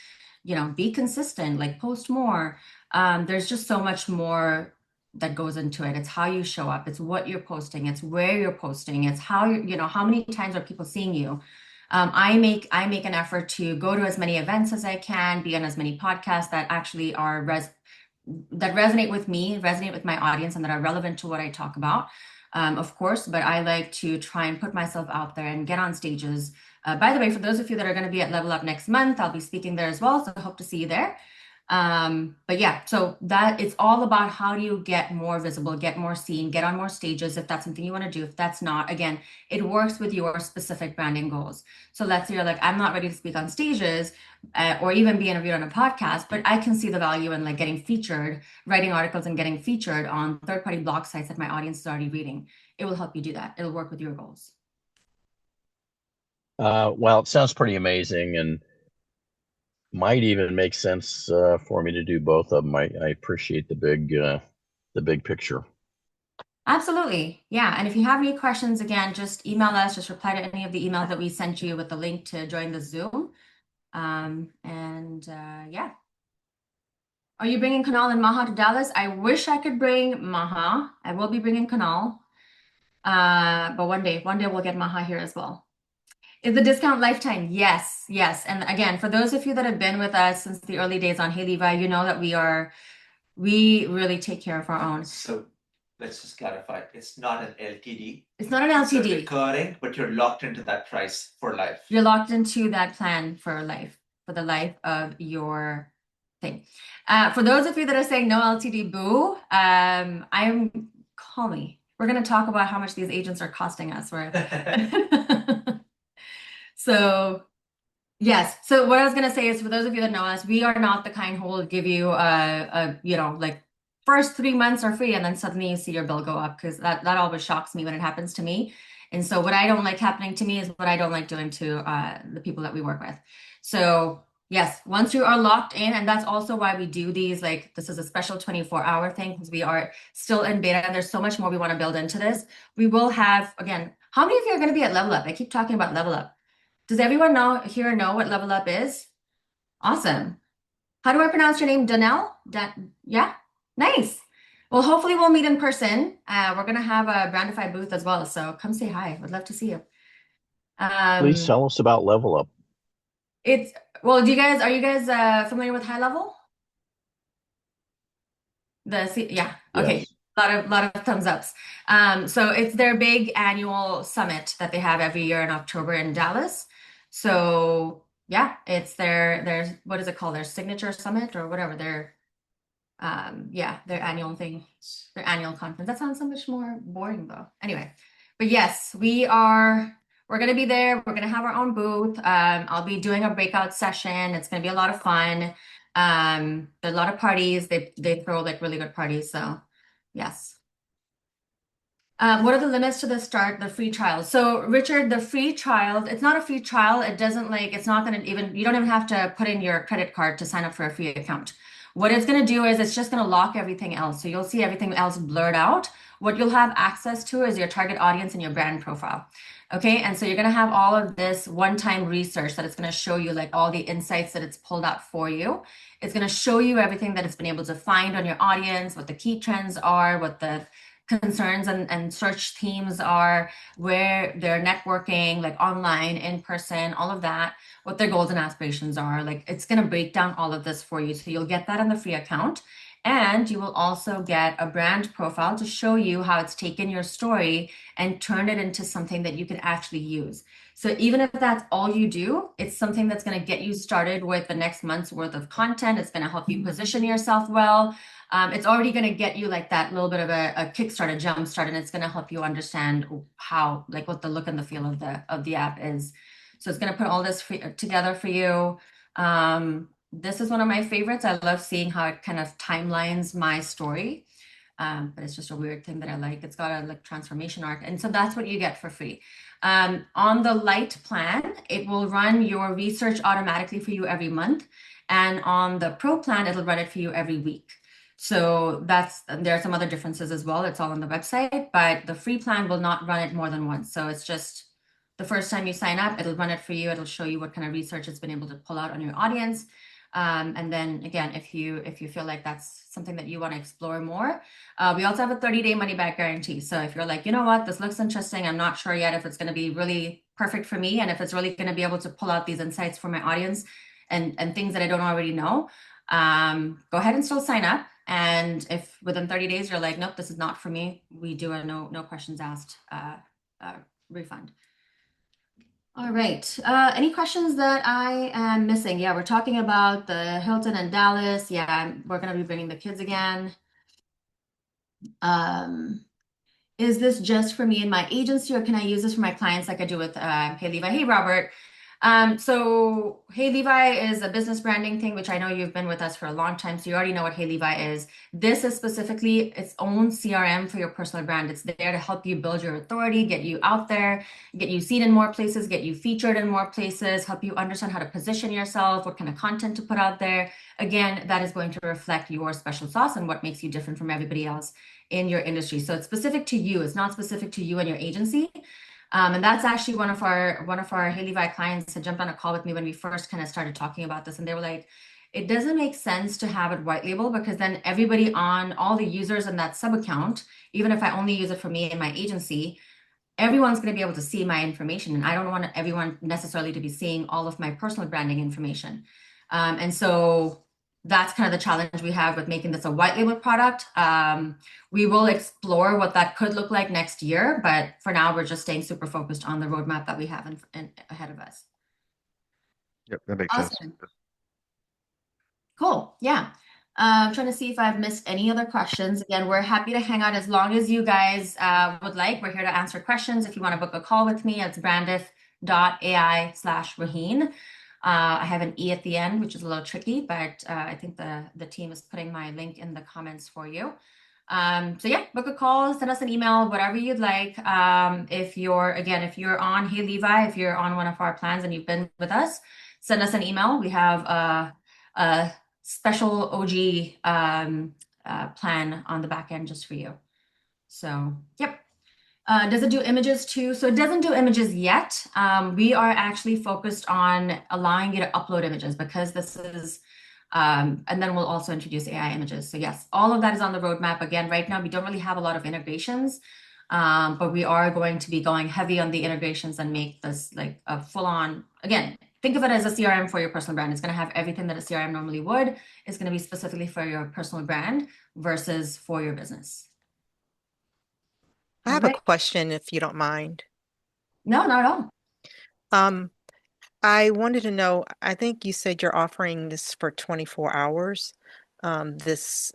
be consistent, like post more. There's just so much more that goes into it. It's how you show up. It's what you're posting. It's where you're posting. It's how how many times are people seeing you? I make an effort to go to as many events as I can, be on as many podcasts that actually are that resonate with me, resonate with my audience, and that are relevant to what I talk about. Of course, but I like to try and put myself out there and get on stages. By the way, for those of you that are going to be at Level Up next month, I'll be speaking there as well. So I hope to see you there. But yeah, so that it's all about how do you get more visible, get more seen, get on more stages if that's something you want to do. If that's not, again, it works with your specific branding goals. So let's say you're like, I'm not ready to speak on stages or even be interviewed on a podcast, but I can see the value in like getting featured, writing articles and getting featured on third-party blog sites that my audience is already reading. It will help you do that. It'll work with your goals. Well, it sounds pretty amazing, and might even make sense for me to do both of them. I appreciate the big picture. Absolutely. Yeah. And if you have any questions, again, just email us, just reply to any of the emails that we sent you with the link to join the Zoom. Yeah. Are you bringing Kunal and Maha to Dallas? I wish I could bring Maha. I will be bringing Kunal. But one day we'll get Maha here as well. Is the discount lifetime? Yes, yes. And again, for those of you that have been with us since the early days on heyLevi, you know that we really take care of our own. So let's just clarify. It's not an LTD. It's not an It's a LTD. recurring, but you're locked into that price for life. You're locked into that plan for life, for the life of your thing. For those of you that are saying no LTD, boo, call me. We're going to talk about how much these agents are costing us. So yes. So what I was going to say is, for those of you that know us, we are not the kind who will give you like first 3 months are free, and then suddenly you see your bill go up, because that always shocks me when it happens to me. And so what I don't like happening to me is what I don't like doing to the people that we work with. So yes, once you are locked in, and that's also why we do these, like this is a special 24-hour thing, because we are still in beta and there's so much more we want to build into this. We will have, again, how many of you are going to be at Level Up? I keep talking about Level Up. Does everyone here know what Level Up is? Awesome. How do I pronounce your name? Danelle? Yeah? Nice. Well, hopefully we'll meet in person. We're going to have a BrandifAI booth as well, so come say hi. Would love to see you. Please tell us about Level Up. Well, are you guys familiar with heyLevi? Yeah. Okay. Yes. Lot of thumbs ups. So it's their big annual summit that they have every year in October in Dallas. So yeah, it's their what is it called? Their signature summit or whatever. Their annual thing, their annual conference. That sounds so much more boring though. Anyway, but yes, we're gonna be there. We're gonna have our own booth. I'll be doing a breakout session. It's gonna be a lot of fun. There are a lot of parties. They throw like really good parties. So yes. What are the limits to the free trial? So Richard, the free trial, it's not a free trial. It doesn't it's not gonna you don't even have to put in your credit card to sign up for a free account. What it's gonna do is it's just gonna lock everything else. So you'll see everything else blurred out. What you'll have access to is your target audience and your brand profile. Okay, and so you're gonna have all of this one-time research that it's gonna show you, like all the insights that it's pulled out for you. It's gonna show you everything that it's been able to find on your audience, what the key trends are, what the concerns and search themes are, where they're networking, like online, in person, all of that, what their goals and aspirations are. Like it's going to break down all of this for you. So you'll get that on the free account. And you will also get a brand profile to show you how it's taken your story and turned it into something that you can actually use. So even if that's all you do, it's something that's going to get you started with the next month's worth of content. It's going to help you position yourself well. It's already going to get you like that little bit of a kickstart, a jump start, and it's going to help you understand how, like what the look and the feel of the app is. So it's going to put all this together for you. This is one of my favorites. I love seeing how it kind of timelines my story. But it's just a weird thing that I like. It's got a transformation arc. And so that's what you get for free. On the light plan, it will run your research automatically for you every month. And on the pro plan, it'll run it for you every week. So there are some other differences as well. It's all on the website, but the free plan will not run it more than once. So it's just the first time you sign up, it'll run it for you. It'll show you what kind of research it's been able to pull out on your audience. And then again, if you feel like that's something that you want to explore more, we also have a 30-day money back guarantee. So if you're like, you know what, this looks interesting, I'm not sure yet if it's going to be really perfect for me and if it's really going to be able to pull out these insights for my audience and things that I don't already know, go ahead and still sign up. And if within 30 days you're like, nope, this is not for me, we do a no questions asked refund. All right. Any questions that I am missing? Yeah, we're talking about the Hilton in Dallas. Yeah, we're going to be bringing the kids again. Is this just for me and my agency, or can I use this for my clients like I do with heyLevi? Hey, Robert. So heyLevi is a business branding thing, which I know you've been with us for a long time, so you already know what heyLevi is. This is specifically its own CRM for your personal brand. It's there to help you build your authority, get you out there, get you seen in more places, get you featured in more places, help you understand how to position yourself, what kind of content to put out there. Again, that is going to reflect your special sauce and what makes you different from everybody else in your industry. So it's specific to you. It's not specific to you and your agency. And that's actually one of our heyLevi clients had jumped on a call with me when we first kind of started talking about this. And they were like, it doesn't make sense to have it white label, because then everybody on all the users in that sub account, even if I only use it for me and my agency, everyone's going to be able to see my information. And I don't want everyone necessarily to be seeing all of my personal branding information. And so that's kind of the challenge we have with making this a white label product. We will explore what that could look like next year, but for now, we're just staying super focused on the roadmap that we have ahead of us. Yep, that makes sense. Cool. Yeah. I'm trying to see if I've missed any other questions. Again, we're happy to hang out as long as you guys would like. We're here to answer questions. If you want to book a call with me, it's brandif.ai/Ruheene. I have an E at the end, which is a little tricky, but I think the team is putting my link in the comments for you. So yeah, book a call, send us an email, whatever you'd like. If you're on heyLevi, if you're on one of our plans and you've been with us, send us an email. We have a special OG plan on the back end just for you. So yep. Does it do images too? So it doesn't do images yet. We are actually focused on allowing you to upload images because this is, and then we'll also introduce AI images. So yes, all of that is on the roadmap. Again, right now we don't really have a lot of integrations, but we are going to be going heavy on the integrations and make this like a full on, again, think of it as a CRM for your personal brand. It's going to have everything that a CRM normally would. It's going to be specifically for your personal brand versus for your business. I have a Right. question if you don't mind. No, not at all. I wanted to know, I think you said you're offering this for 24 hours. This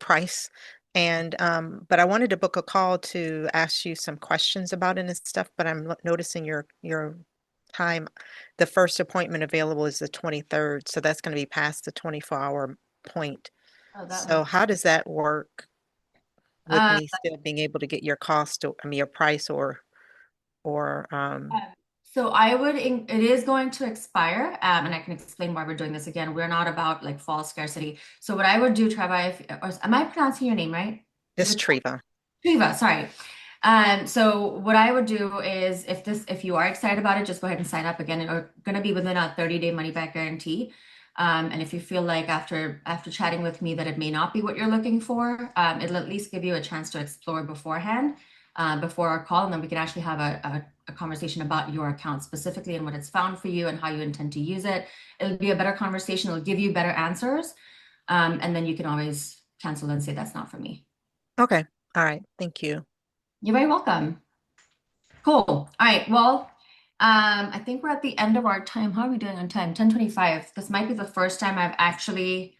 price. And but I wanted to book a call to ask you some questions about it and stuff, but I'm noticing your time, the first appointment available is the 23rd, so that's going to be past the 24-hour point. Oh, that So one. how does that work with Uh, me still being able to get your cost, your price or So it is going to expire, and I can explain why we're doing this again. We're not about like false scarcity. So what I would do, Treva, am I pronouncing your name right? Is this it Treva? Treva? Sorry. So what I would do is if you are excited about it, just go ahead and sign up again. It's going to be within a 30-day money back guarantee. And if you feel like after chatting with me that it may not be what you're looking for, it'll at least give you a chance to explore beforehand, before our call, and then we can actually have a conversation about your account specifically and what it's found for you and how you intend to use it. It'll be a better conversation. It'll give you better answers. And then you can always cancel and say that's not for me. Okay. All right. Thank you. You're very welcome. Cool. All right. Well, I think we're at the end of our time. How are we doing on time? 10:25. This might be the first time I've actually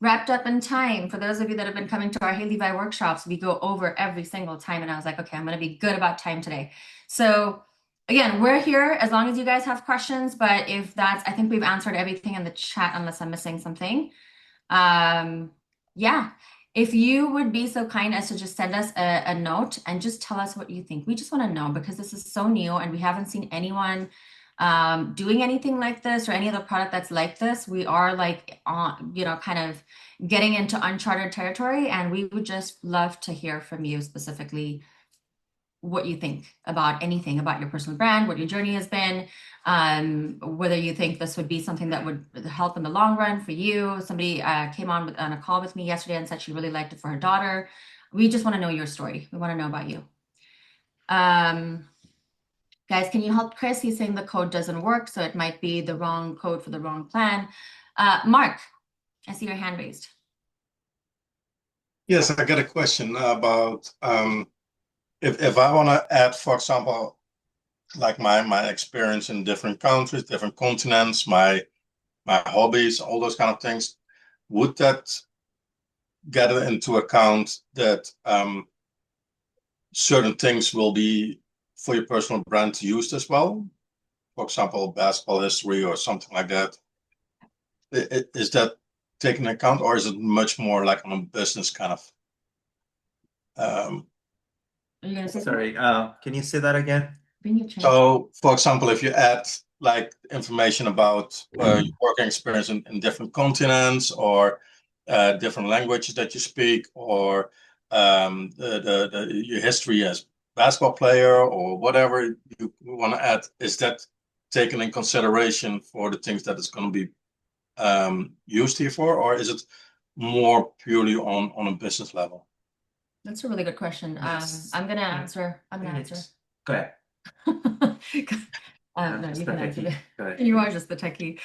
wrapped up in time. For those of you that have been coming to our heyLevi workshops, we go over every single time. And I was like, okay, I'm going to be good about time today. So again, we're here as long as you guys have questions. But I think we've answered everything in the chat unless I'm missing something. Yeah. If you would be so kind as to just send us a note and just tell us what you think. We just want to know because this is so new and we haven't seen anyone doing anything like this or any other product that's like this. We are like on, kind of getting into uncharted territory, and we would just love to hear from you specifically what you think about anything about your personal brand, what your journey has been, whether you think this would be something that would help in the long run for you. Somebody came on a call with me yesterday and said she really liked it for her daughter. We just want to know your story. We want to know about you. Guys, can you help Chris? He's saying the code doesn't work, so it might be the wrong code for the wrong plan. Mark, I see your hand raised. Yes, I got a question about if I want to add, for example, like my experience in different countries, different continents, my hobbies, all those kind of things, would that get into account that certain things will be for your personal brand used as well? For example, basketball history or something like that. Is that taken into account, or is it much more like on a business kind of? Are you gonna say Sorry, can you say that again? So, for example, if you add like information about your working experience in different continents or different languages that you speak, or your history as basketball player or whatever you want to add, is that taken in consideration for the things that it's going to be used here for, or is it more purely on a business level? That's a really good question. I'm gonna answer. Go ahead. No, you can answer it. Go ahead. You are just the techie.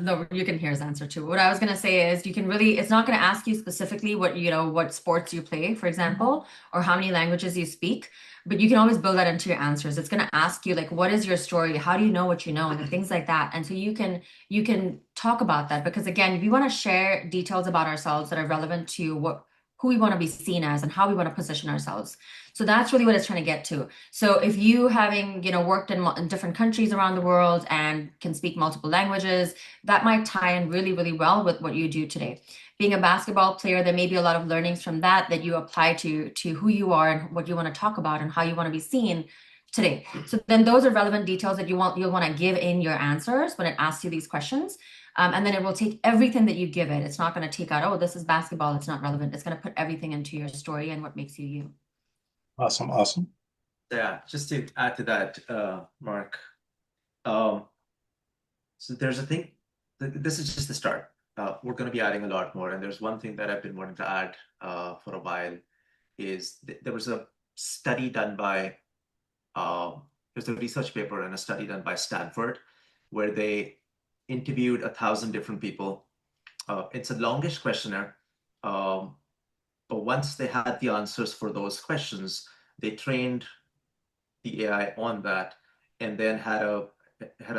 No, you can hear his answer too. What I was gonna say is it's not gonna ask you specifically what sports you play, for example, or how many languages you speak, but you can always build that into your answers. It's gonna ask you like, what is your story? How do you know what you know? And things like that. And so you can talk about that, because again, we want to share details about ourselves that are relevant to who we want to be seen as and how we want to position ourselves. So that's really what it's trying to get to. So if you having, worked in different countries around the world and can speak multiple languages, that might tie in really, really well with what you do today. Being a basketball player, there may be a lot of learnings from that you apply to who you are and what you want to talk about and how you want to be seen today. So then those are relevant details that you'll want to give in your answers when it asks you these questions. And then it will take everything that you give it. It's not going to take out, oh, this is basketball, it's not relevant. It's going to put everything into your story and what makes you you. Awesome, awesome. Yeah, just to add to that, Mark. So there's a thing, this is just the start. We're going to be adding a lot more. And there's one thing that I've been wanting to add for a while is there was a study done by, there's a research paper and a study done by Stanford where they interviewed 1,000 different people. It's a longish questionnaire, but once they had the answers for those questions, they trained the AI on that, and then had a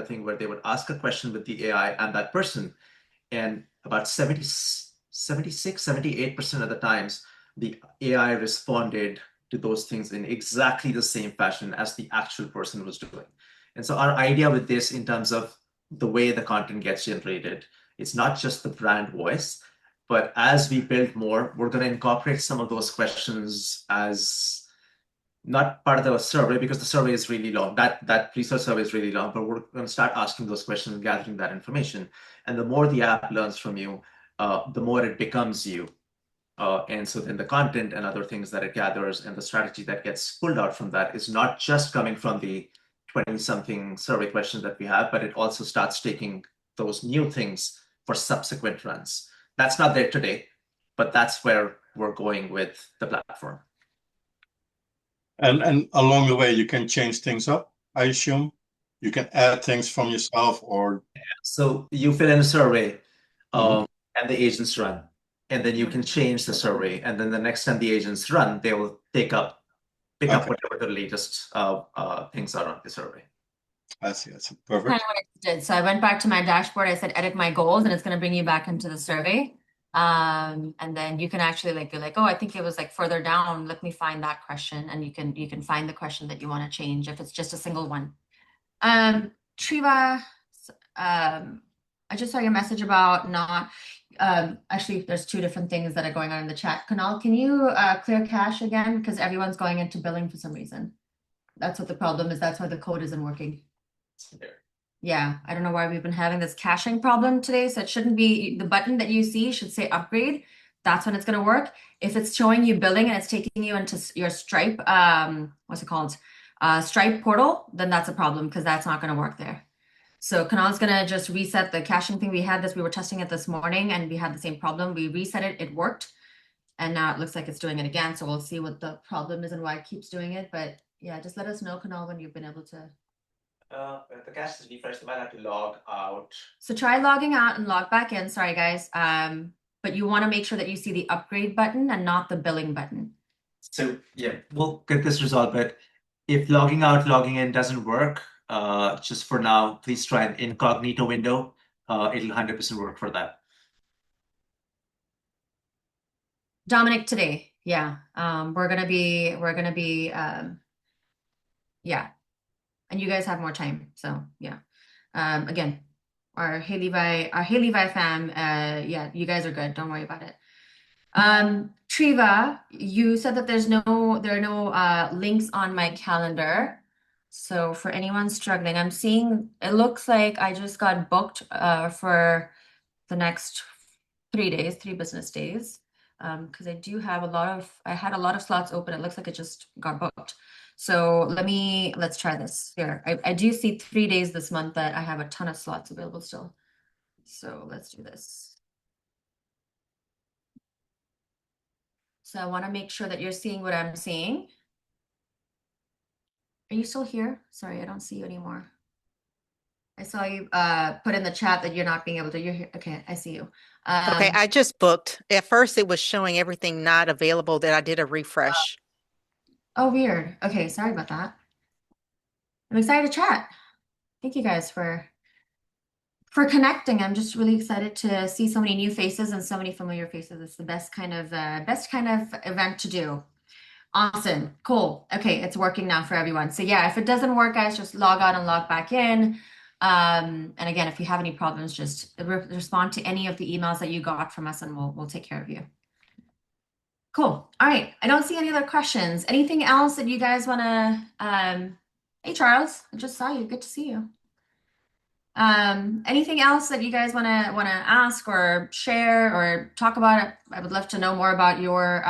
thing where they would ask a question with the AI and that person, and about 76, 78% of the times, the AI responded to those things in exactly the same fashion as the actual person was doing. And so our idea with this, in terms of the way the content gets generated, it's not just the brand voice, but as we build more, we're going to incorporate some of those questions as not part of the survey, because the survey is really long. That research survey is really long, but we're going to start asking those questions and gathering that information. And the more the app learns from you, the more it becomes you. And so then the content and other things that it gathers and the strategy that gets pulled out from that is not just coming from the 20-something survey questions that we have, but it also starts taking those new things for subsequent runs. That's not there today, but that's where we're going with the platform. And along the way, you can change things up, I assume. You can add things from yourself, or so you fill in a survey, and the agents run, and then you can change the survey, and then the next time the agents run, they will pick up whatever the latest things are on the survey. I see. That's perfect. Kind of what I did. So I went back to my dashboard. I said, edit my goals, and it's going to bring you back into the survey. And then you can actually be like, oh, I think it was further down. Let me find that question. And you can find the question that you want to change if it's just a single one. Triva, I just saw your message about not, actually there's two different things that are going on in the chat. Kunal, can you clear cache again? Because everyone's going into billing for some reason. That's what the problem is. That's why the code isn't working. Yeah, I don't know why we've been having this caching problem today. So it shouldn't be, the button that you see should say upgrade. That's when it's going to work. If it's showing you billing and it's taking you into your Stripe, what's it called? Stripe portal, then that's a problem because that's not going to work there. So Kunal's going to just reset the caching thing. We were testing it this morning and we had the same problem. We reset it, it worked. And now it looks like it's doing it again. So we'll see what the problem is and why it keeps doing it. But yeah, just let us know, Kunal, when you've been able to. The cache is refreshed, you might have to log out. So try logging out and log back in. Sorry, guys. But you want to make sure that you see the upgrade button and not the billing button. So yeah, we'll get this resolved. But if logging out, logging in doesn't work, just for now, please try an incognito window. It'll 100% work for that. Dominic, today, yeah, we're gonna be, yeah, and you guys have more time, so yeah. Again, our heyLevi fam, yeah, you guys are good. Don't worry about it. Triva, you said that there are no links on my calendar. So for anyone struggling, I'm seeing it looks like I just got booked for the next 3 business days. Because I do have I had a lot of slots open. It looks like it just got booked. So let's try this here. I do see 3 days this month that I have a ton of slots available still. So let's do this. So I want to make sure that you're seeing what I'm seeing. Are you still here? Sorry, I don't see you anymore. I saw you put in the chat that you're not being able to. You're here. Okay, I see you. Okay, I just booked. At first, it was showing everything not available. That I did a refresh. Oh, weird. Okay, sorry about that. I'm excited to chat. Thank you guys for for connecting. I'm just really excited to see so many new faces and so many familiar faces. It's the best kind of event to do. Awesome. Cool. Okay, it's working now for everyone. So yeah, if it doesn't work, guys, just log out and log back in. And again, if you have any problems, just respond to any of the emails that you got from us and we'll take care of you. Cool. All right. I don't see any other questions. Anything else that you guys want to, hey, Charles, I just saw you. Good to see you. Anything else that you guys want to ask or share or talk about? I would love to know more about your,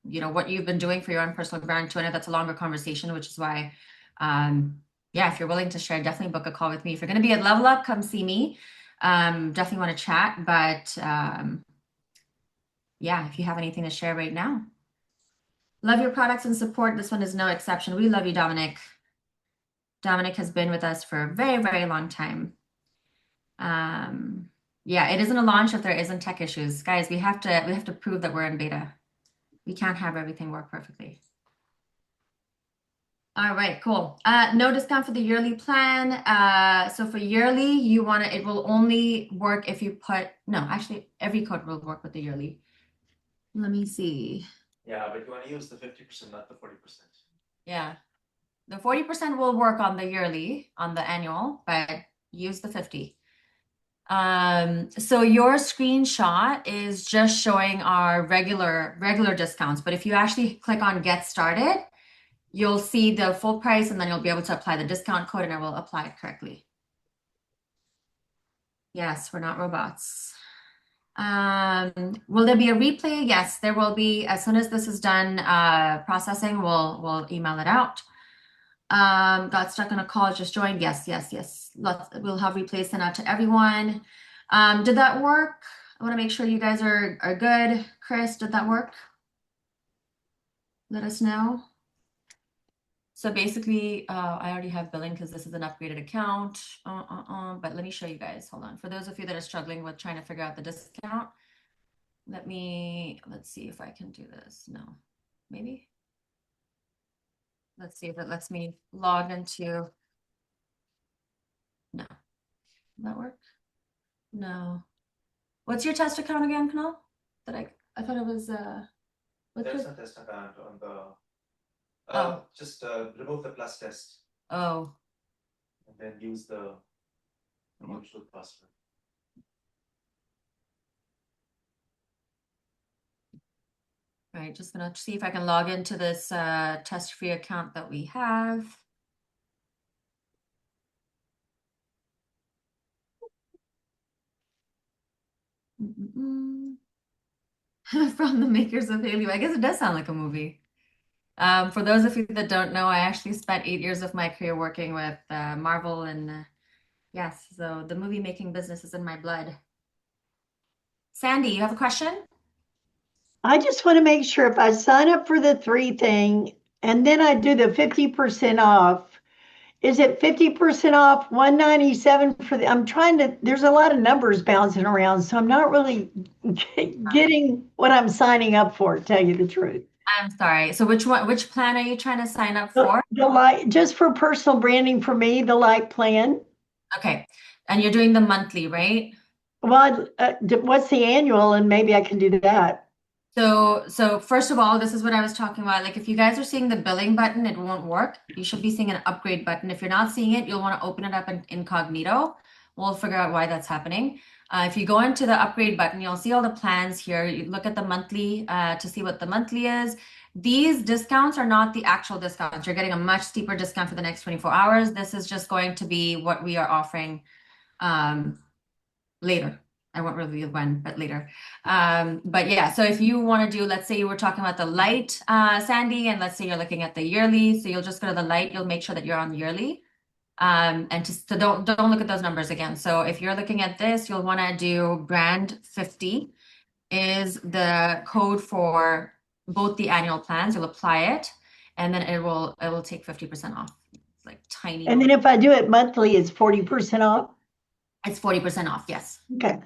what you've been doing for your own personal brand too. I know that's a longer conversation, which is why, yeah, if you're willing to share, definitely book a call with me. If you're going to be at Level Up, come see me. Definitely want to chat, but yeah, if you have anything to share right now. Love your products and support. This one is no exception. We love you, Dominic. Dominic has been with us for a very, very long time. Yeah, it isn't a launch if there isn't tech issues. Guys, we have to prove that we're in beta. We can't have everything work perfectly. All right, cool. No discount for the yearly plan. So for yearly, it will only work if you actually every code will work with the yearly. Let me see. Yeah, but you want to use the 50%, not the 40%. Yeah. The 40% will work on the yearly, on the annual, but use the 50. So your screenshot is just showing our regular discounts, but if you actually click on Get Started, you'll see the full price and then you'll be able to apply the discount code and it will apply it correctly. Yes, we're not robots. Will there be a replay? Yes, there will be. As soon as this is done processing, we'll email it out. Got stuck on a call, just joined. Yes. We'll have replays sent out to everyone. Did that work? I want to make sure you guys are good. Chris, did that work? Let us know. So basically, I already have billing because this is an upgraded account. But let me show you guys. Hold on. For those of you that are struggling with trying to figure out the discount, let's see if I can do this. No, maybe. Let's see if it lets me log into. No. Did that work? No. What's your test account again, Kunal? I thought it was There's a test account on the just remove the plus test. Oh. And then use the mutual password. Right, just gonna see if I can log into this test-free account that we have. From the makers of heyLevi. I guess it does sound like a movie. For those of you that don't know, I actually spent 8 years of my career working with Marvel and yes, so the movie making business is in my blood. Sandy, you have a question? I just want to make sure if I sign up for the 3 thing and then I do the 50% off, is it 50% off 197 for there's a lot of numbers bouncing around, so I'm not really getting what I'm signing up for, to tell you the truth. I'm sorry. So which plan are you trying to sign up for? The light, just for personal branding for me, the light plan. Okay. And you're doing the monthly, right? Well, what's the annual? And maybe I can do that. So first of all, this is what I was talking about. Like if you guys are seeing the billing button, it won't work. You should be seeing an upgrade button. If you're not seeing it, you'll want to open it up in incognito. We'll figure out why that's happening. If you go into the upgrade button, you'll see all the plans here. You look at the monthly to see what the monthly is. These discounts are not the actual discounts. You're getting a much steeper discount for the next 24 hours. This is just going to be what we are offering later. I won't reveal when, but later. But yeah, so if you want to do, let's say you were talking about the light, Sandy, and let's say you're looking at the yearly. So you'll just go to the light. You'll make sure that you're on yearly. And so don't look at those numbers again. So if you're looking at this, you'll want to do brand 50 is the code for both the annual plans. You'll apply it, and then it will take 50% off. It's like tiny. And then if I do it monthly, it's 40% off. It's 40% off. Yes. Okay.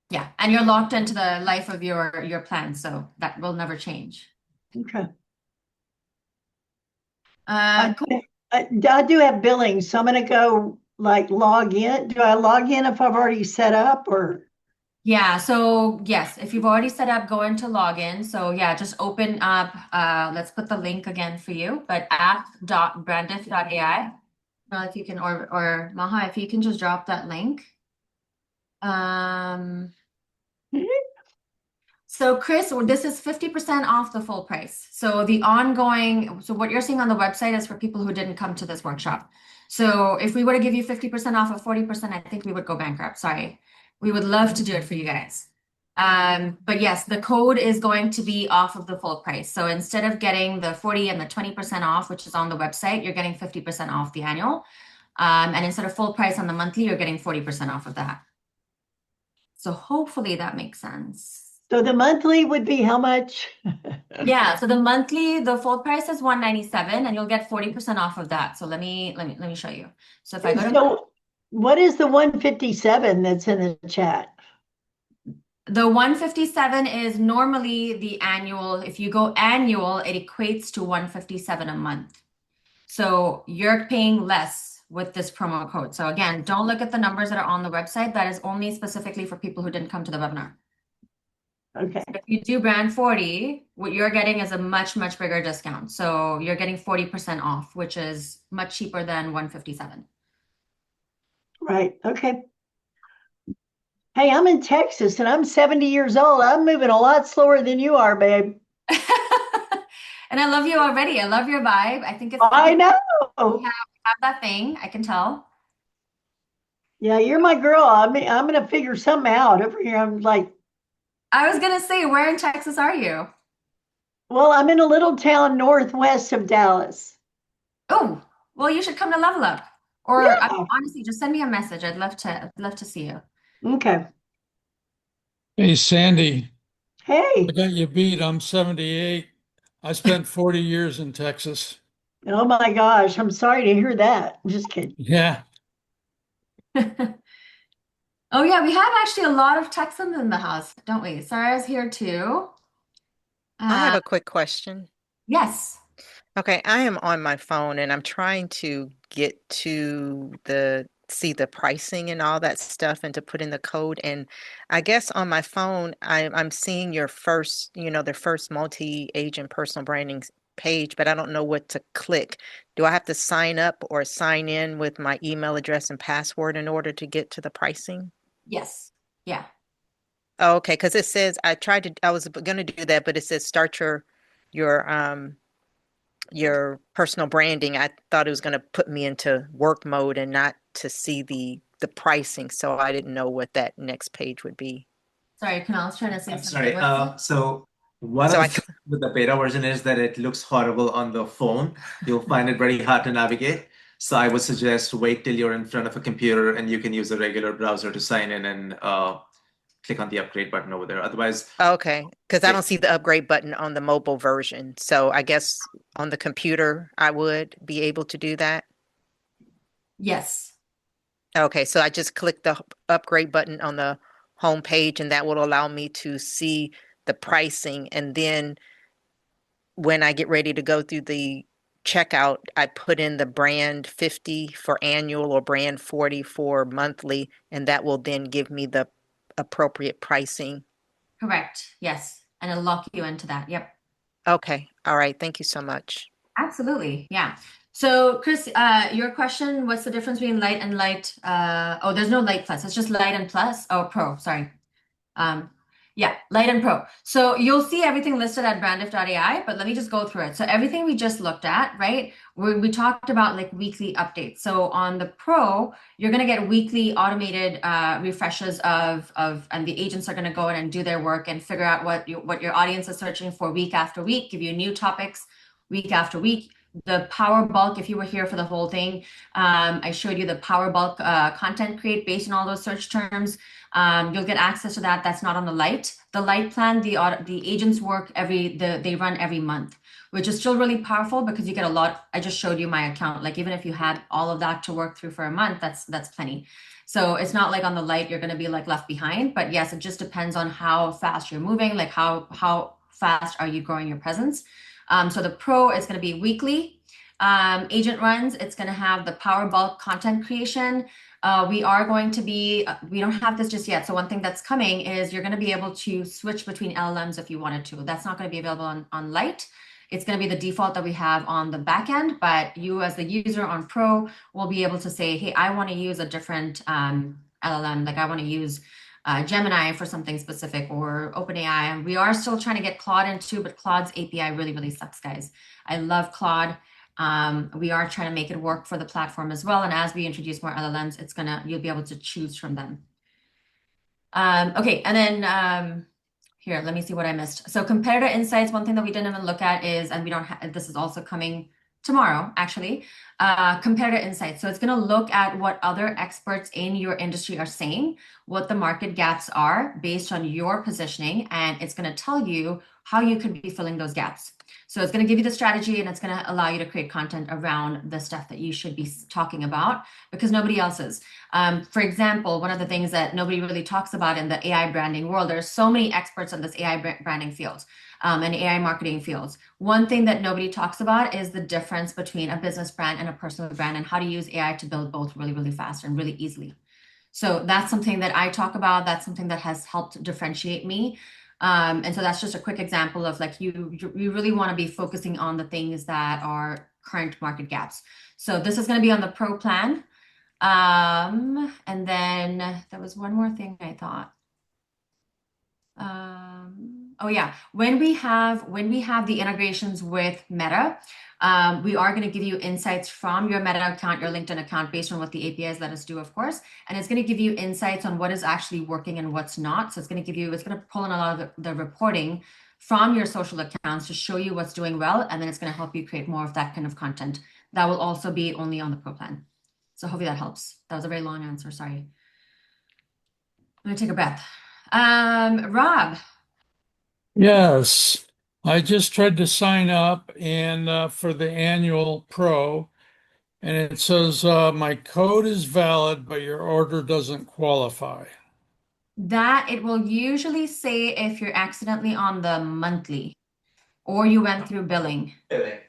Yeah, and you're locked into the life of your plan, so that will never change. Okay. Cool. I do have billing, so I'm going to go like log in? Do I log in if I've already set up or? Yeah, so yes, if you've already set up, go into login. So yeah, just open up, let's put the link again for you, but app.brandif.ai. Well, if you can, or Maha, if you can just drop that link. So Chris, this is 50% off the full price. So so what you're seeing on the website is for people who didn't come to this workshop. So if we were to give you 50% off of 40%, I think we would go bankrupt. Sorry. We would love to do it for you guys. But yes, the code is going to be off of the full price. So instead of getting the 40 and the 20% off, which is on the website, you're getting 50% off the annual. And instead of full price on the monthly, you're getting 40% off of that. So hopefully that makes sense. So the monthly would be how much? Yeah, so the full price is $197 and you'll get 40% off of that. So let me show you. So if I go to So what is the 157 that's in the chat? the 157 is normally the annual. If you go annual, it equates to 157 a month. So you're paying less with this promo code. So again, don't look at the numbers that are on the website. That is only specifically for people who didn't come to the webinar. Okay. If you do brand 40, what you're getting is a much, much bigger discount. So you're getting 40% off, which is much cheaper than 157. Right. Okay. Hey, I'm in Texas and I'm 70 years old. I'm moving a lot slower than you are, babe. And I love you already. I love your vibe. I think I know. You have that thing. I can tell. Yeah, you're my girl. I'm gonna figure something out over here. I'm like, I was gonna say, where in Texas are you? well, I'm in a little town northwest of Dallas. Oh, well, you should come to Level Up. Or Yeah. honestly, just send me a message. I'd love to see you. Okay. Hey, Sandy, Hey. I got you beat. I'm 78. I spent 40 years in Texas. Oh my gosh. I'm sorry to hear that. I'm just kidding. Yeah. Oh yeah, we have actually a lot of Texans in the house, don't we? Sarah's here too. I have a quick question. Yes. Okay, I am on my phone and I'm trying to get to see the pricing and all that stuff and to put in the code. And I guess on my phone, I'm seeing your first, the first multi-agent personal branding page, but I don't know what to click. Do I have to sign up or sign in with my email address and password in order to get to the pricing? Yes. Yeah. Oh, okay, because it says I was going to do that, but it says start your personal branding. I thought it was going to put me into work mode and not to see the pricing. So I didn't know what that next page would be. Sorry, Kunal's trying to say something. Sorry. So one of the things with the beta version is that it looks horrible on the phone. You'll find it very hard to navigate. So I would suggest wait till you're in front of a computer and you can use a regular browser to sign in and click on the upgrade button over there. Otherwise, okay, because I don't see the upgrade button on the mobile version. So I guess on the computer, I would be able to do that. Yes. Okay, so I just click the upgrade button on the home page and that will allow me to see the pricing. And then when I get ready to go through the checkout, I put in the brand 50 for annual or brand 40 for monthly, and that will then give me the appropriate pricing. Correct. Yes. And it'll lock you into that. Yep. Okay. All right. Thank you so much. Absolutely. Yeah. So Chris, your question, what's the difference between light and light? Oh, there's no light plus. It's just light and plus. Oh, pro. Sorry. Yeah, light and pro. So you'll see everything listed at brandif.ai, but let me just go through it. So everything we just looked at, right? We talked about like weekly updates. So on the pro, you're going to get weekly automated refreshes and the agents are going to go in and do their work and figure out what your audience is searching for week after week, give you new topics week after week. The power bulk, if you were here for the whole thing, I showed you the power bulk content create based on all those search terms. You'll get access to that. That's not on the light. The light plan, the agents work they run every month, which is still really powerful because you get a lot. I just showed you my account. Like even if you had all of that to work through for a month, that's plenty. So it's not like on the light, you're going to be like left behind, but yes, it just depends on how fast you're moving. Like how fast are you growing your presence? So the pro is going to be weekly. Agent runs, it's going to have the power bulk content creation. We are going to be, we don't have this just yet. So one thing that's coming is you're going to be able to switch between LLMs if you wanted to. That's not going to be available on Lite. It's going to be the default that we have on the back end, but you as the user on Pro will be able to say, hey, I want to use a different LLM. Like I want to use Gemini for something specific or OpenAI. We are still trying to get Claude into, but Claude's API really, really sucks, guys. I love Claude. We are trying to make it work for the platform as well. And as we introduce more LLMs, you'll be able to choose from them. Okay, and then here, let me see what I missed. So competitor insights, one thing that we didn't even look at is, and we don't have, this is also coming tomorrow, actually, competitor insights. So it's going to look at what other experts in your industry are saying, what the market gaps are based on your positioning, and it's going to tell you how you could be filling those gaps. So it's going to give you the strategy and it's going to allow you to create content around the stuff that you should be talking about because nobody else is. For example, one of the things that nobody really talks about in the AI branding world, there's so many experts in this AI branding field and AI marketing fields. One thing that nobody talks about is the difference between a business brand and a personal brand and how to use AI to build both really, really fast and really easily. So that's something that I talk about. That's something that has helped differentiate me. And so that's just a quick example of like you really want to be focusing on the things that are current market gaps. So this is going to be on the Pro plan. And then there was one more thing I thought. Oh yeah, when we have the integrations with Meta, we are going to give you insights from your Meta account, your LinkedIn account, based on what the APIs let us do, of course. And it's going to give you insights on what is actually working and what's not. So it's going to pull in a lot of the reporting from your social accounts to show you what's doing well. And then it's going to help you create more of that kind of content. That will also be only on the Pro plan. So hopefully that helps. That was a very long answer. Sorry. I'm going to take a breath. Rob. Yes, I just tried to sign up and for the annual Pro, and it says my code is valid, but your order doesn't qualify. That it will usually say if you're accidentally on the monthly or you went through billing.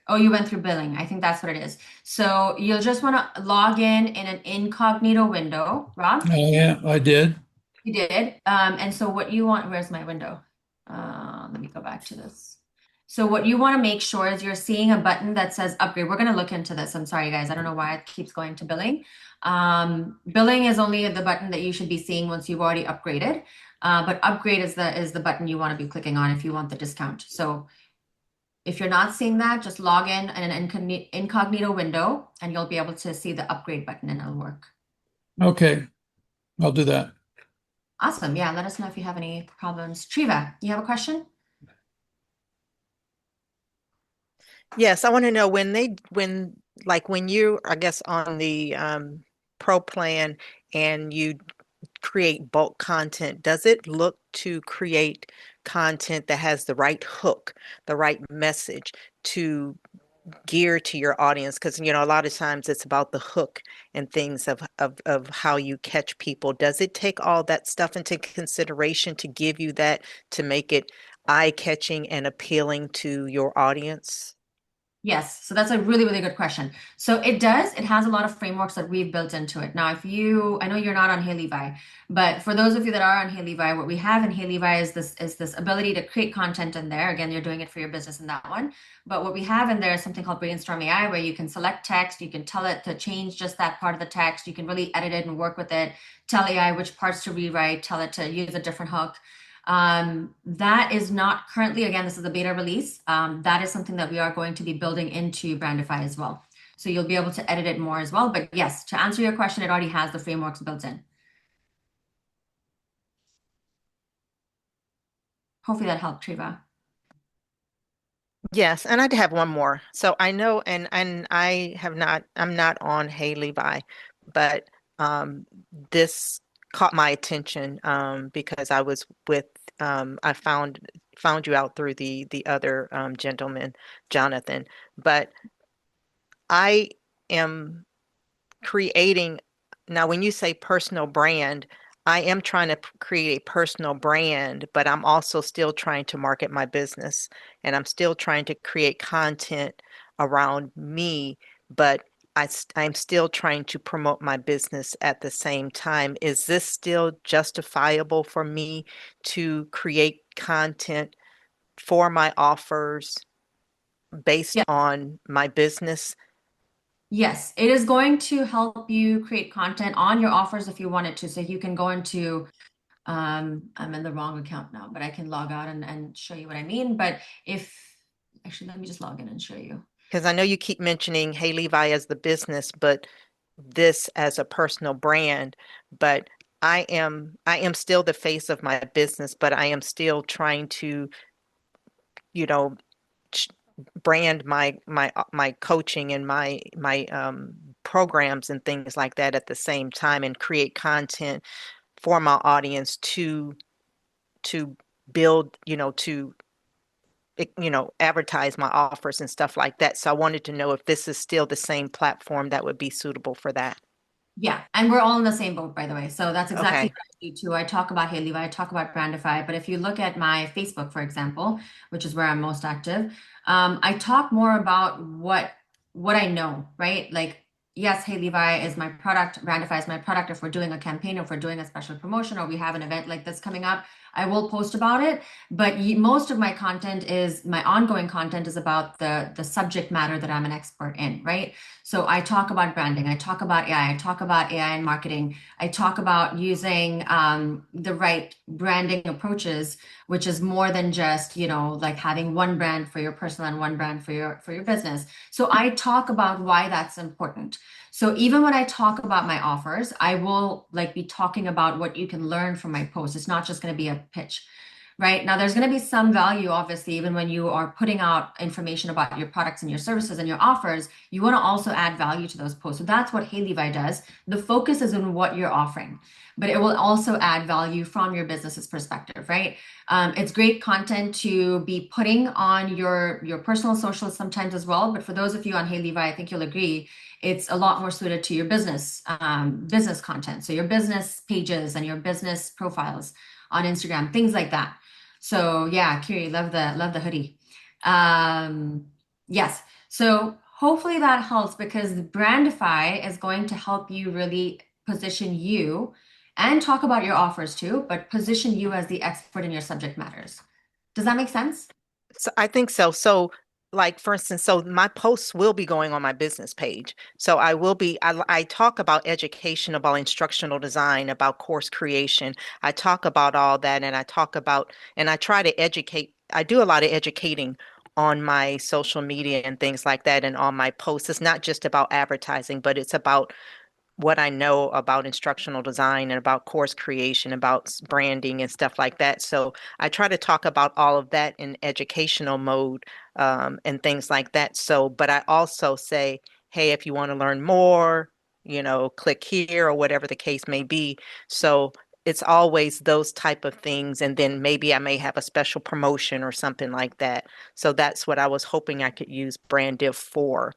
Oh, you went through billing. I think that's what it is. So you'll just want to log in an incognito window, Rob. Oh, yeah, I did. You did. And so what you want, where's my window? Let me go back to this. So what you want to make sure is you're seeing a button that says upgrade. We're going to look into this. I'm sorry, guys. I don't know why it keeps going to billing. Billing is only the button that you should be seeing once you've already upgraded. But upgrade is the button you want to be clicking on if you want the discount. So if you're not seeing that, just log in an incognito window and you'll be able to see the upgrade button and it'll work. Okay, I'll do that. Awesome. Yeah, let us know if you have any problems. Triva, you have a question? Yes, I want to know when you, I guess, on the Pro plan and you create bulk content, does it look to create content that has the right hook, the right message to gear to your audience? Because a lot of times it's about the hook and things of how you catch people. Does it take all that stuff into consideration to give you that, to make it eye-catching and appealing to your audience? Yes, so that's a really, really good question. So it does. It has a lot of frameworks that we've built into it. Now, I know you're not on heyLevi, but for those of you that are on heyLevi, what we have in heyLevi is this ability to create content in there. Again, you're doing it for your business in that one. But what we have in there is something called Brainstorm AI, where you can select text, you can tell it to change just that part of the text, you can really edit it and work with it, tell AI which parts to rewrite, tell it to use a different hook. That is not currently, again, this is a beta release. That is something that we are going to be building into BrandifAI as well. So you'll be able to edit it more as well. But yes, to answer your question, it already has the frameworks built in. Hopefully that helped, Triva. Yes, and I'd have one more. So I know, and I'm not on heyLevi, but this caught my attention because I was with I found you out through the other gentleman, Jonathan. But I am creating now. When you say personal brand, I am trying to create a personal brand, but I'm also still trying to market my business, and I'm still trying to create content around me, but I'm still trying to promote my business at the same time. Is this still justifiable for me to create content for my offers based Yeah. on my business? Yes, it is going to help you create content on your offers if you wanted to. So you can go into, I'm in the wrong account now, but I can log out and show you what I mean. But actually, let me just log in and show you. Because I know you keep mentioning heyLevi as the business, but this as a personal brand. But I am still the face of my business, but I am still trying to, you know, brand my coaching and my programs and things like that at the same time, and create content for my audience to build, advertise my offers and stuff like that. So I wanted to know if this is still the same platform that would be suitable for that. Yeah, and we're all in the same boat, by the way. So that's exactly Okay. what I do too. I talk about heyLevi, I talk about BrandifAI, but if you look at my Facebook, for example, which is where I'm most active, I talk more about what I know, right? Like, yes, heyLevi is my product, BrandifAI is my product. If we're doing a campaign, if we're doing a special promotion, or we have an event like this coming up, I will post about it. But most of my content is my ongoing content is about the subject matter that I'm an expert in, right? So I talk about branding, I talk about AI, I talk about AI and marketing, I talk about using the right branding approaches, which is more than just, like having one brand for your personal and one brand for your business. So I talk about why that's important. So even when I talk about my offers, I will be talking about what you can learn from my posts. It's not just going to be a pitch. Right now, there's going to be some value, obviously, even when you are putting out information about your products and your services and your offers, you want to also add value to those posts. So that's what heyLevi does. The focus is on what you're offering, but it will also add value from your business's perspective, right? It's great content to be putting on your personal socials sometimes as well. But for those of you on heyLevi, I think you'll agree, it's a lot more suited to your business content. So your business pages and your business profiles on Instagram, things like that. So yeah, Kiri, love the hoodie. Yes. So hopefully that helps, because Brandify is going to help you really position you and talk about your offers too, but position you as the expert in your subject matters. Does that make sense? So I think so. So like, for instance, so my posts will be going on my business page. So I talk about education, about instructional design, about course creation. I talk about all that, and I try to educate. I do a lot of educating on my social media and things like that, and on my posts. It's not just about advertising, but it's about what I know about instructional design and about course creation, about branding and stuff like that. So I try to talk about all of that in educational mode, and things like that. So, but I also say, hey, if you want to learn more, click here, or whatever the case may be. So it's always those type of things. And then maybe I may have a special promotion or something like that. So that's what I was hoping I could use Brandiff for,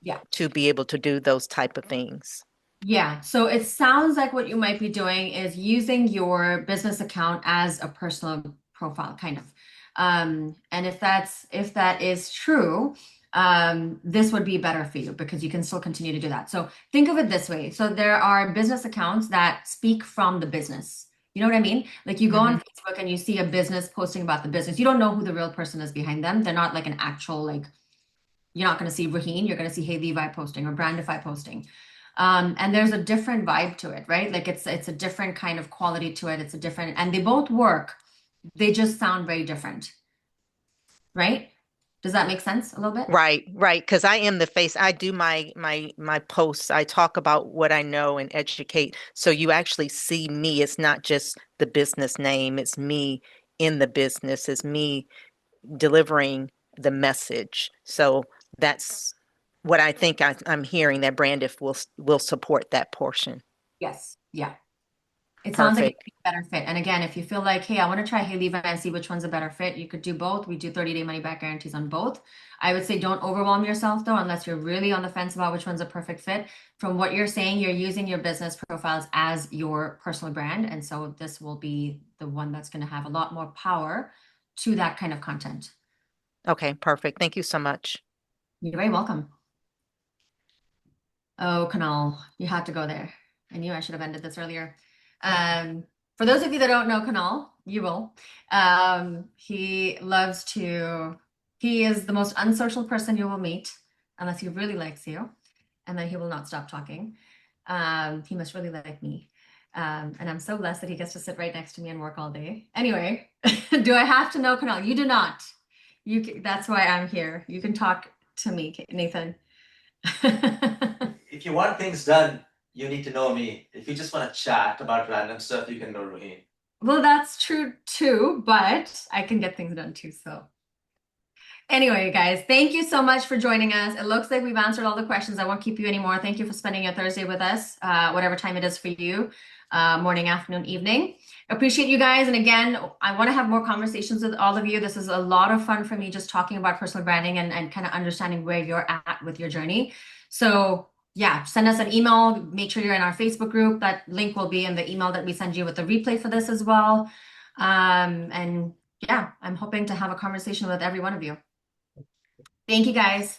Yeah. to be able to do those type of things. Yeah, so it sounds like what you might be doing is using your business account as a personal profile, kind of. And if that is true, this would be better for you, because you can still continue to do that. So think of it this way. So there are business accounts that speak from the business. You know what I mean? Like, you go on Facebook and you see a business posting about the business. You don't know who the real person is behind them. They're not like an actual, you're not going to see Ruheene, you're going to see heyLevi posting or BrandifAI posting. And there's a different vibe to it, right? Like, it's a different kind of quality to it. And they both work. They just sound very different, right? Does that make sense a little bit? Right. Because I am the face. I do my posts. I talk about what I know and educate. So you actually see me. It's not just the business name. It's me in the business. It's me delivering the message. So that's what I think I'm hearing, that Brandiff will support that portion. Yes. Yeah. It sounds like Perfect. it's a better fit. And again, if you feel like, hey, I want to try heyLevi and see which one's a better fit, you could do both. We do 30-day money back guarantees on both. I would say don't overwhelm yourself though, unless you're really on the fence about which one's a perfect fit. From what you're saying, you're using your business profiles as your personal brand. And so this will be the one that's going to have a lot more power to that kind of content. Okay, perfect. Thank you so much. You're very welcome. Oh, Kunal, you had to go there. I knew I should have ended this earlier. For those of you that don't know Kunal, you will. He is the most unsocial person you will meet, unless he really likes you, and then he will not stop talking. He must really like me. And I'm so blessed that he gets to sit right next to me and work all day. Anyway, do I have to know Kunal? You do not. That's why I'm here. You can talk to me, Nathan. If you want things done, you need to know me. If you just want to chat about random stuff, you can know Ruheene. Well, that's true too, but I can get things done too. So anyway, guys, thank you so much for joining us. It looks like we've answered all the questions. I won't keep you anymore. Thank you for spending your Thursday with us, whatever time it is for you, morning, afternoon, evening. Appreciate you guys. And again, I want to have more conversations with all of you. This is a lot of fun for me, just talking about personal branding and kind of understanding where you're at with your journey. So yeah, send us an email. Make sure you're in our Facebook group. That link will be in the email that we send you with the replay for this as well. And yeah, I'm hoping to have a conversation with every one of you. Thank you, guys.